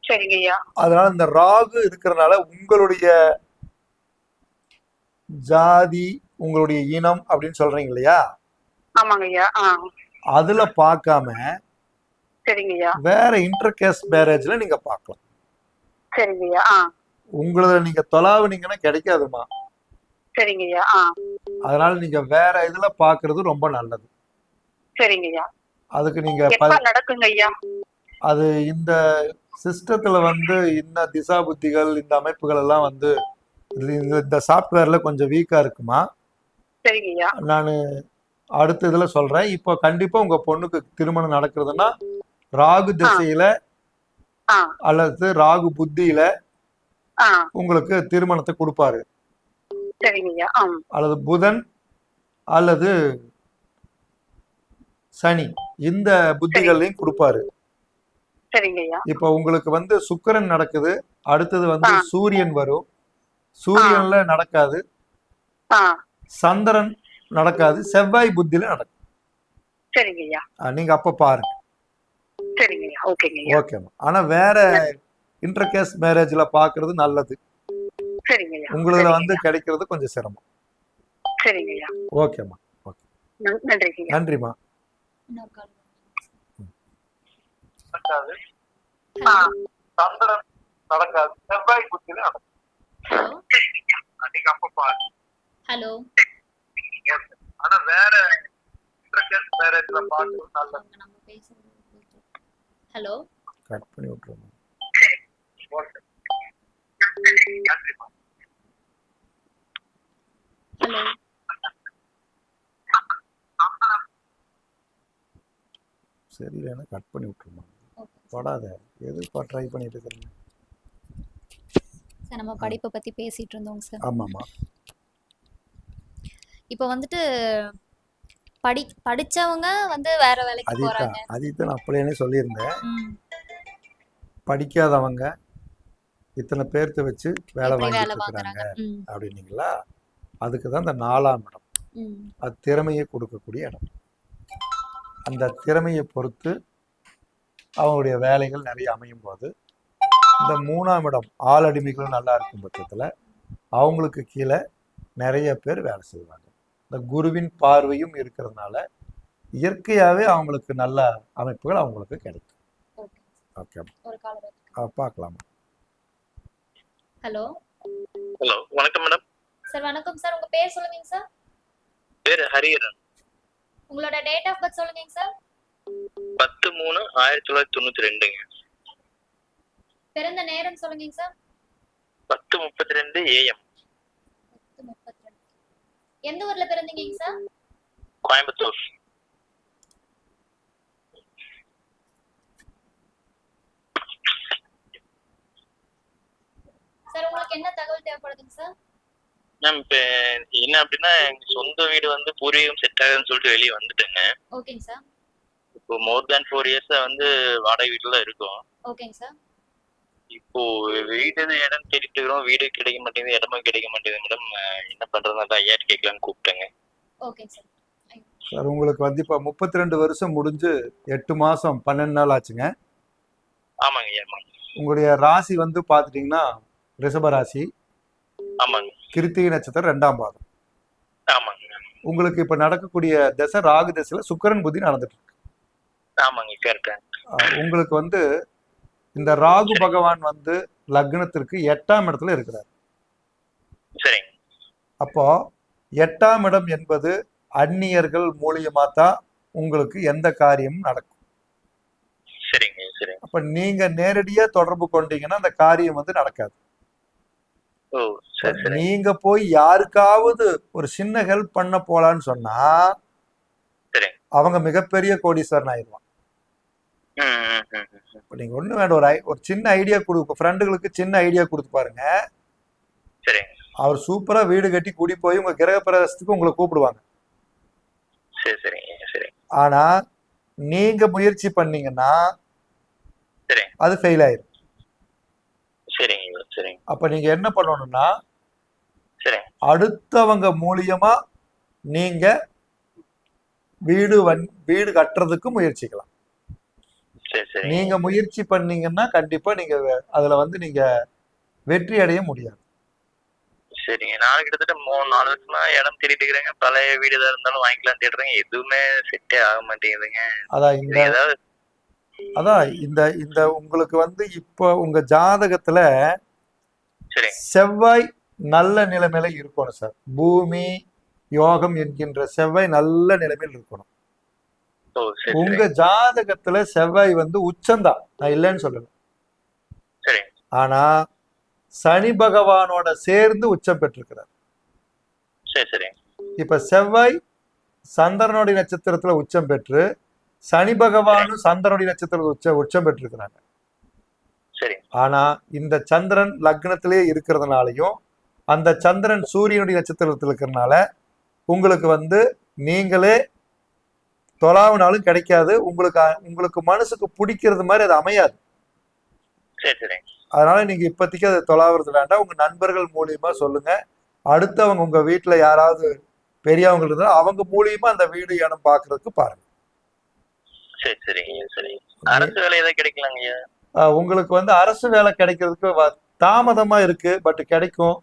சரிங்க ஐயா. அதனால இந்த ராகு இருக்கிறனால உங்களுடைய ஜாதி உங்களுடைய இனம் அப்படின்னு சொல்றீங்க இல்லையா, ஆமாங்க ஐயா. அதுல பார்க்காம சரிங்க ஐயா. வேற இன்டர்கேஸ்ட் மேரேஜ்ல நீங்க பார்க்கலாம். சரிங்க ஐயா. உங்களத நீங்க தொலாவுனீங்கன்னா கிடைக்காதுமா. சரிங்க ஐயா. அதனால நீங்க வேற இதுல பாக்குறது ரொம்ப நல்லது. சரிங்க ஐயா. அதுக்கு நீங்க எப்ப நடக்குங்க ஐயா? அது இந்த சிஸ்டத்துல வந்து இந்த திசா புத்திகள் இந்த அமைப்புகள் எல்லாம் வந்து இந்த சாஃப்ட்வேர்ல கொஞ்சம் வீக்கா இருக்குமா. சரிங்க ஐயா. நான் அடுத்த இதுல சொல்றேன். இப்போ கண்டிப்பா உங்க பொண்ணுக்கு திருமணம் நடக்கிறதுன்னா ராகு திசையில அல்லது ராகு புத்தியில உங்களுக்கு திருமணத்தை கொடுப்பாரு. சரிங்க ஐயா. அல்லது புதன் அல்லது சனி இந்த புத்திகள்லையும் கொடுப்பாரு. சரிங்க ஐயா. இப்ப உங்களுக்கு வந்து சுக்கிரன் நடக்குது, அடுத்தது வந்து சூரியன் வரும். சூரியன்ல நடக்காது, சந்திரன் நடக்காது, செவ்வாய் புத்தியில நடக்கும். சரிங்க ஐயா. நீங்க அப்ப பாருங்க. சரிங்க ஐயா. ஓகேங்க ஐயா. ஓகேமா. ஆனா வேற இன்டர்கேஸ்ட் மேரேஜ்ல பாக்குறது நல்லது. சரிங்க ஐயா. உங்களதுல வந்து கிடைக்கிறது கொஞ்சம் சிரமம். சரிங்க ஐயா. ஓகேமா. ஓகே, நன்றிங்க. நன்றிமா. சந்திரன் நடக்காது, செவ்வாய் புத்தியில நடக்கும். ஹலோ. ஆனா வேற இன்டர்கேஸ்ட் மேரேஜ்ல பாக்குறது நல்லது. நம்ம பேசுறது ஹலோ கட் பண்ணி விட்டுருங்க. ஹலோ. சரி, இல்லைன்னா கட் பண்ணி விட்டுருமா. தொடாத, எதுப்பா ட்ரை பண்ணிட்டு இருக்கீங்க? சார், நம்ம படிப்பை பத்தி பேசிட்டு இருந்தோங்க சார். ஆமாமா. இப்போ வந்துட்டு படிச்சவங்க வந்து வேற வேலைக்கு போறாங்க. அதைத்தான் நான் அப்படியே சொல்லியிருந்தேன். ம். படிக்காதவங்க இத்தனை பேர்த்த வச்சு வேலை எப்படி வேலை வாங்கிட்டு இருக்கிறாங்க வாங்குறாங்க. ம். அப்படின்னீங்களா? அதுக்கு தான் இந்த 4ஆம் இடம். ம். அது திறமையை கொடுக்கக்கூடிய இடம். அந்த திறமையை பொறுத்து அவங்களுடைய வேலைகள் நிறைய அமையும் போது, இந்த 3ஆம் இடம் ஆளடிமைகளும் நல்லா இருக்கும் பட்சத்தில் அவங்களுக்கு கீழே நிறைய பேர் வேலை செய்வாங்க. இந்த குருவின் பார்வையும் இருக்கிறதுனால இயற்கையாகவே அவங்களுக்கு நல்ல அமைப்புகள் அவங்களுக்கு கிடைக்கும். ஓகே. ஓகே, ஒரு காலர் இருக்கு. பார்க்கலாம். ஹலோ. ஹலோ, வணக்கம் மேடம். சார் வணக்கம் சார். உங்க பேர் சொல்லுங்க சார். பேரு ஹரிஹரன். உங்களோட டேட் ஆஃப் பர்த் சொல்லுங்க சார். 10/3/1992ங்க. பிறந்த நேரம் சொல்லுங்க சார். 10:32 AM. 10:32. எந்த ஊர்ல பிறந்தீங்க சார்? கோயம்புத்தூர். சார் உங்களுக்கு என்ன தகவல் தேவைப்படுதுங்க சார்? மேம் இப்ப என்ன அப்படின்னா, எங்க சொந்த வீடு வந்து பூர்வீகம் செட் ஆகுதுன்னு சொல்லிட்டு வெளியே வந்துட்டேங்க. ஓகேங்க சார். இப்போ மோர் தேன் 4 இயர்ஸா வந்து வாடகை வீட்டுல இருக்கோம். ஓகேங்க சார். இப்போ வீடு இடம் தேடிட்டு இருக்கிறோம். வீடு கிடைக்க மாட்டேங்குது, இடமும் கிடைக்க மாட்டேங்குது மேடம். என்ன பண்றதுன்னா ஐயாட்டு கேட்கலான்னு கூப்பிட்டேங்க. ஓகேங்க சார். சார் உங்களுக்கு வந்து இப்போ 32 வருஷம் முடிஞ்சு 8 மாதம் 12 நாள் ஆச்சுங்க. ஆமாங்க ஐயா, ஆமாங்க. உங்களுடைய ராசி வந்து பார்த்துட்டிங்கன்னா ரிஷப ராசி, ஆமாங்க. கிருத்திகை நட்சத்திரம் 2ஆம் பாதம். ஆமாங்க. உங்களுக்கு இப்போ நடக்கக்கூடிய தசை ராகு தசையில் சுக்கிரன் புத்தி நடந்துட்டு இருக்கு. ஆமாங்க, கரெக்டா. உங்களுக்கு வந்து இந்த ராகு பகவான் வந்து லக்னத்திற்கு 8ஆம் இடத்துல இருக்கிறார். சரிங்க. அப்போ 8ஆம் இடம் என்பது அந்நியர்கள் மூலியமா தான் உங்களுக்கு எந்த காரியமும் நடக்கும். சரிங்க, சரிங்க. அப்ப நீங்க நேரடியா தொடர்பு கொண்டீங்கன்னா அந்த காரியம் வந்து நடக்காது. ஓ, சரி சரி. நீங்க போய் யாருக்காவது ஒரு சின்ன ஹெல்ப் பண்ண போலான்னு சொன்னா சரி. அவங்க மிகப்பெரிய கோடீஸ்வரன் ஆயிடுவான். இப்ப நீங்க ஒண்ணு வேண்டாம், ஒரு சின்ன ஐடியா கொடுக்க ஃப்ரெண்டுகளுக்கு சின்ன ஐடியா கொடுத்து பாருங்க. சரி. அவர் சூப்பரா வீடு கட்டி கூடி போய் உங்க கிரக பிரவேசத்துக்கு உங்களை கூப்பிடுவாங்க. சரி சரிங்க, சரி. ஆனா நீங்க முயற்சி பண்ணீங்கன்னா சரி. அது ஃபெயில் ஆயிரும். சரிங்க, சரிங்க. அப்ப நீங்க என்ன பண்ணணும்னா, சரி. அடுத்தவங்க மூலியமா நீங்க வீடு கட்டுறதுக்கு முயற்சிக்கலாம். சரி சரி. நீங்க முயற்சி பண்ணீங்கன்னா கண்டிப்பா நீங்க அதுல வந்து நீங்க வெற்றி அடைய முடியாது. சரிங்க. நான் கிட்டத்தட்ட 3-4 வருஷமா இடம் தேடிட்டு இருக்கிறேங்க. பழைய வீடு ஏதாவது இருந்தாலும் வாங்கிக்கலாம் தேடுறேங்க. எதுவுமே செட்டே ஆக மாட்டேங்குதுங்க. அதான் இந்த உங்களுக்கு வந்து இப்போ உங்க ஜாதகத்துல சரி. செவ்வாய் நல்ல நிலைமையில இருக்கணும் சார். பூமி யோகம் என்கின்ற செவ்வாய் நல்ல நிலைமையில் இருக்கணும். ஓ, சரி. உங்க ஜாதகத்துல செவ்வாய் வந்து உச்சம்தான், நான் இல்லைன்னு சொல்லல. சரி. ஆனா சனி பகவானோட சேர்ந்து உச்சம் பெற்றிருக்கிறார். சரி சரி. இப்ப செவ்வாய் சந்திரனுடைய நட்சத்திரத்துல உச்சம் பெற்று சனி பகவானும் சந்திரனுடைய நட்சத்திரத்துல உச்சம் பெற்றிருக்கிறாங்க. சரி. ஆனா இந்த சந்திரன் லக்னத்திலே இருக்கிறதுனாலையும் அந்த சந்திரன் சூரியனுடைய நட்சத்திரத்தில் இருக்கிறதுனால உங்களுக்கு வந்து நீங்களே தொலாவினாலும் கிடைக்காது. உங்களுக்கு மனசுக்கு பிடிக்கிறது மாதிரி அது அமையாது. சரி சரி. அதனால நீங்க இப்போதைக்கு அதை தொலாவுறது வேண்டாம். உங்க நண்பர்கள் மூலியமா சொல்லுங்க. அடுத்தவங்க உங்க வீட்டுல யாராவது பெரியவங்க இருந்தா அவங்க மூலியமா அந்த வீடு இடம் பாக்குறதுக்கு பாருங்க. சரி சரிங்க, சரி. அரசு வேலை ஏதாவது கிடைக்கலாங்க? உங்களுக்கு வந்து அரசு வேலை கிடைக்கிறதுக்கு தாமதமா இருக்கு, பட் கிடைக்கும்.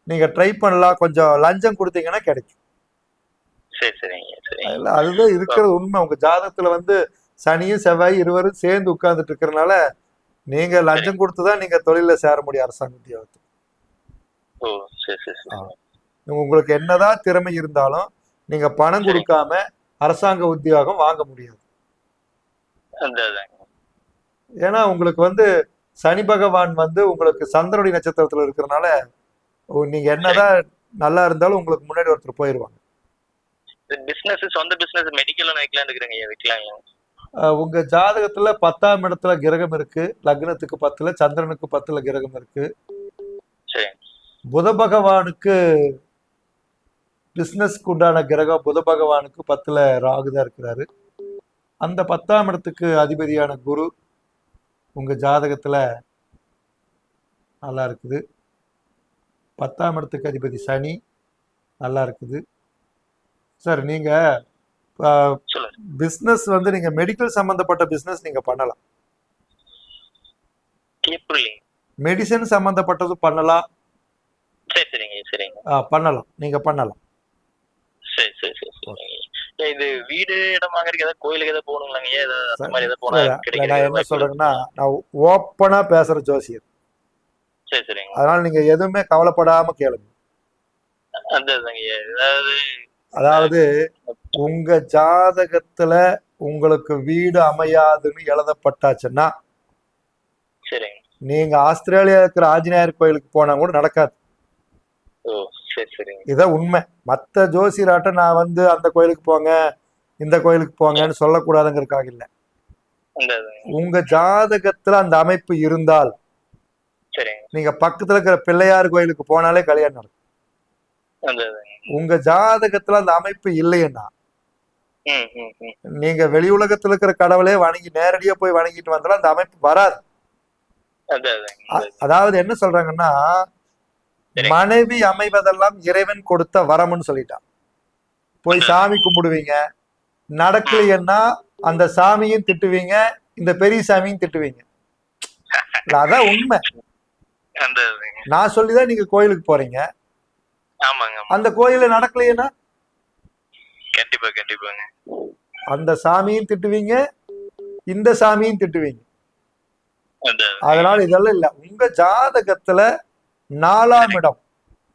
நீங்க ட்ரை பண்ணலாம். கொஞ்சம் லஞ்சம் கொடுத்தீங்கன்னா கிடைக்கும். சரி சரிங்க, சரி. அதுதான் இருக்கிறது உண்மை. உங்க ஜாதகத்துல வந்து சனியும் செவ்வாய் இருவரும் சேர்ந்து உட்கார்ந்துட்டு இருக்கிறதுனால நீங்க லஞ்சம் கொடுத்துதான் நீங்க தொழில சேர முடியும் அரசாங்க உத்தியோகத்துக்கு. ஓ, சரி சரி சரி. உங்களுக்கு என்னதான் திறமை இருந்தாலும் நீங்க பணம் கொடுக்காம அரசாங்க உத்தியோகம் வாங்க முடியாது. ஏன்னா உங்களுக்கு வந்து சனி பகவான் வந்து உங்களுக்கு சந்திரனுடைய நட்சத்திரத்துல இருக்கிறதுனால நீங்க என்னதான் நல்லா இருந்தாலும் உங்களுக்கு முன்னாடி ஒருத்தர் போயிருவாங்க. பிசினஸ், சொந்த பிசினஸ் மெடிக்கல் வைக்கலாம்னு இருக்கிறேங்க. வைக்கலாங்க? உங்க ஜாதகத்துல 10ஆம் இடத்துல கிரகம் இருக்கு. லக்னத்துக்கு 10ல, சந்திரனுக்கு 10ல கிரகம் இருக்கு. சரி. புத பகவானுக்கு பிஸ்னஸ்க்கு உண்டான கிரகம் புத பகவானுக்கு 10ல் ராகு தான் இருக்கிறாரு. அந்த 10ஆம் இடத்துக்கு அதிபதியான குரு உங்கள் ஜாதகத்தில் நல்லா இருக்குது. 10ஆம் இடத்துக்கு அதிபதி சனி நல்லா இருக்குது. சார் நீங்கள் பிஸ்னஸ் வந்து நீங்கள் மெடிக்கல் சம்மந்தப்பட்ட பிஸ்னஸ் நீங்கள் பண்ணலாம். மெடிசன் சம்மந்தப்பட்டது பண்ணலாம். பண்ணலாம், நீங்கள் பண்ணலாம். இது வீடு இடம் வாங்குறதுக்கு ஏதாவது கோயிலுக்கு ஏதாவது போகணுங்களாங்க? நான் என்ன சொல்றேன்னா, நான் ஓப்பனா பேசுற ஜோசியர். அதனால நீங்க எதுவுமே கவலைப்படாம கேளுங்க. அதாவது உங்க ஜாதகத்துல உங்களுக்கு வீடு அமையாதுன்னு எழுதப்பட்டாச்சுன்னா நீங்க ஆஸ்திரேலியா இருக்கிற ஆஞ்சநேயர் கோயிலுக்கு போனா கூட நடக்காது. இதான் உண்மை. மற்ற ஜோசியராட்ட நான் வந்து அந்த கோயிலுக்கு போங்க இந்த கோயிலுக்கு போங்கன்னு சொல்லக்கூடாதுங்கிறதுக்காக இல்லை. உங்க ஜாதகத்துல அந்த அமைப்பு இருந்தால் நீங்க பக்கத்துல இருக்கிற பிள்ளையார் கோயிலுக்கு போனாலே கல்யாணம் நடக்கும். உங்க ஜாதகத்துல அந்த அமைப்பு இல்லைன்னா நீங்க வெளி உலகத்துல இருக்கிற கடவுளே வணங்கி நேரடியா போய் வணங்கிட்டு வந்தாலும் அந்த அமைப்பு வராது. அதாவது என்ன சொல்றாங்கன்னா, மனைவி அமைவதெல்லாம் இறைவன் கொடுத்த வரம்னு சொல்லிட்டான். போய் சாமி கும்பிடுவீங்க, நடக்கலைன்னா அந்த சாமியும் திட்டுவீங்க, இந்த பெரிய சாமியும் திட்டுவீங்க. அதான் உண்மை. நான் சொல்லிதான் நீங்க கோயிலுக்கு போறீங்க. அந்த கோயில நடக்கலைன்னா அந்த சாமியும் திட்டுவீங்க, இந்த சாமியும் திட்டுவீங்க. அதனால இதெல்லாம் இல்ல. உங்க ஜாதகத்துல 4ஆம் இடம்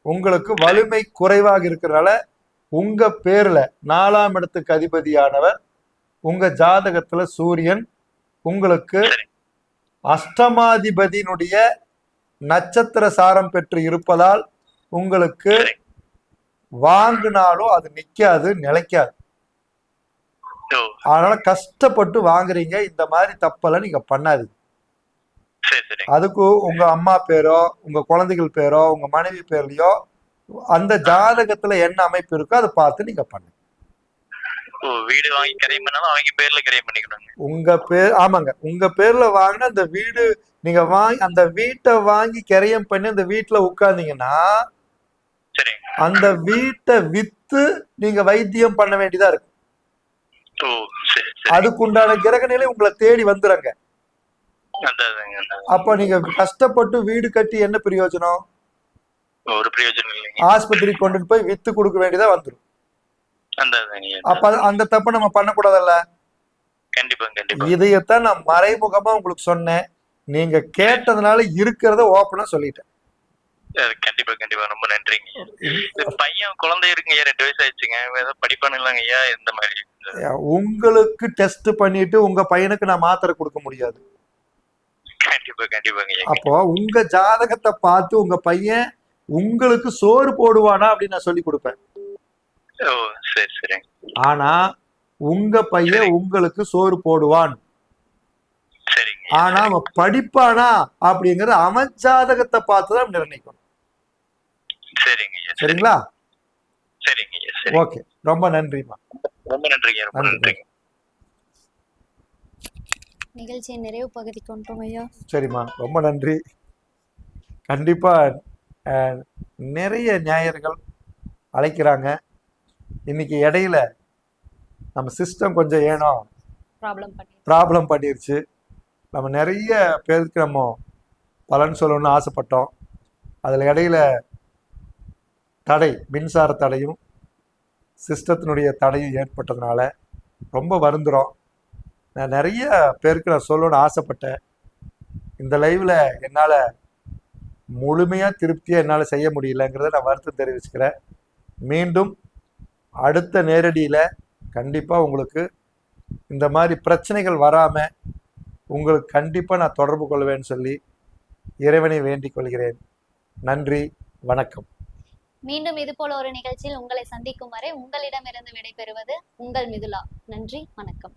உங்களுக்கு வலிமை குறைவாக இருக்கிறனால உங்க பேர்ல 4ஆம் இடத்துக்கு அதிபதியானவர் உங்க ஜாதகத்துல சூரியன் உங்களுக்கு அஷ்டமாதிபதியினுடைய நட்சத்திர சாரம் பெற்று இருப்பதால் உங்களுக்கு வாங்கினாலும் அது நிக்காது, நிலைக்காது. அதனால கஷ்டப்பட்டு வாங்குறீங்க. இந்த மாதிரி தப்பெல்லாம் நீங்க பண்ணாதீங்க. அதுக்கு உங்க அம்மா பேரோ உங்க குழந்தைகள் பேரோ உங்க மனைவி பேர்லயோ அந்த ஜாதகத்துல என்ன அமைப்பு இருக்கோ அதை பார்த்து நீங்க பண்ணுங்க. வீடு வாங்கி கிரையம் பண்ணாலும் அவங்க பேர்ல கிரையம் பண்ணிக்கணும். உங்க பேர், ஆமாங்க, உங்க பேர்ல வாங்கின அந்த வீடு நீங்க வாங்கி அந்த வீட்டை வாங்கி கிரையம் பண்ணி அந்த வீட்டுல உட்கார்ந்தீங்கன்னா அந்த வீட்டை வித்து நீங்க வைத்தியம் பண்ண வேண்டியதா இருக்கு. அதுக்குண்டான கிரக நிலை உங்களை தேடி வந்துருங்க. அப்ப நீங்க கஷ்டப்பட்டு வீடு கட்டி என்ன பிரயோஜனம்? ஒரு பிரயோஜனம் இல்லைங்க. ஆஸ்பத்திரி கொண்டு போய் வித்து கொடுக்க வேண்டியதா வந்துடும். அப்ப அந்த தப்பு நம்ம பண்ணக்கூடாதல்ல. இதையத்தான் நான் மறைமுகமா உங்களுக்கு சொன்னேன். நீங்க கேட்டதுனால இருக்கிறத ஓப்பனா சொல்லிட்டேன். கண்டிப்பா கண்டிப்பா ரொம்ப நன்றிங்க. பையன் குழந்தை இருக்குங்க, 2 வயசு ஆயிடுச்சுங்க. படிப்பானுங்களாங்க ஐயா? எந்த மாதிரி? உங்களுக்கு டெஸ்ட் பண்ணிட்டு உங்க பையனுக்கு நான் மாத்திரை கொடுக்க முடியாது. அப்போ உங்க ஜாதகத்தை பார்த்து உங்க பையன் உங்களுக்கு சோறு போடுவானா அப்படின்னு நான் சொல்லி கொடுப்பேன். ஆனா உங்க பையன் உங்களுக்கு சோறு போடுவான். ஆனா அவன் படிப்பானா அப்படிங்கறது அவன் ஜாதகத்தை பார்த்துதான் நிர்ணயிக்கணும். சரிங்களா? ஓகே, ரொம்ப நன்றிமா. ரொம்ப நன்றிங்க. ரொம்ப நன்றிங்க. நிகழ்ச்சியை நிறைவு பகுதி கொண்டோம் ஐயா. சரிம்மா, ரொம்ப நன்றி. கண்டிப்பா நிறைய ஞாயிறுகள் அழைக்கிறாங்க. இன்னைக்கு இடையில நம்ம சிஸ்டம் கொஞ்சம் ஏனோ ப்ராப்ளம் பண்ணிருச்சு. நம்ம நிறைய பேருக்கு நம்ம பலன் சொல்லணும்னு ஆசைப்பட்டோம். அதில் இடையில தடை, மின்சார தடையும் சிஸ்டத்தினுடைய தடையும் ஏற்பட்டதுனால ரொம்ப வருந்துறோம். நான் நிறைய பேருக்கு நான் சொல்லணும்னு ஆசைப்பட்டேன். இந்த லைவில் என்னால் முழுமையாக திருப்தியாக என்னால் செய்ய முடியலங்கிறத நான் வருத்தம் தெரிவிச்சுக்கிறேன். மீண்டும் அடுத்த நேரடியில் கண்டிப்பாக உங்களுக்கு இந்த மாதிரி பிரச்சனைகள் வராமல் உங்களுக்கு கண்டிப்பாக நான் தொடர்பு கொள்வேன்னு சொல்லி இறைவனை வேண்டிக் கொள்கிறேன். நன்றி, வணக்கம். மீண்டும் இது போல ஒரு நிகழ்ச்சியில் உங்களை சந்திக்கும் வரை உங்களிடமிருந்து விடைபெறுவது உங்கள் மிதுலா. நன்றி, வணக்கம்.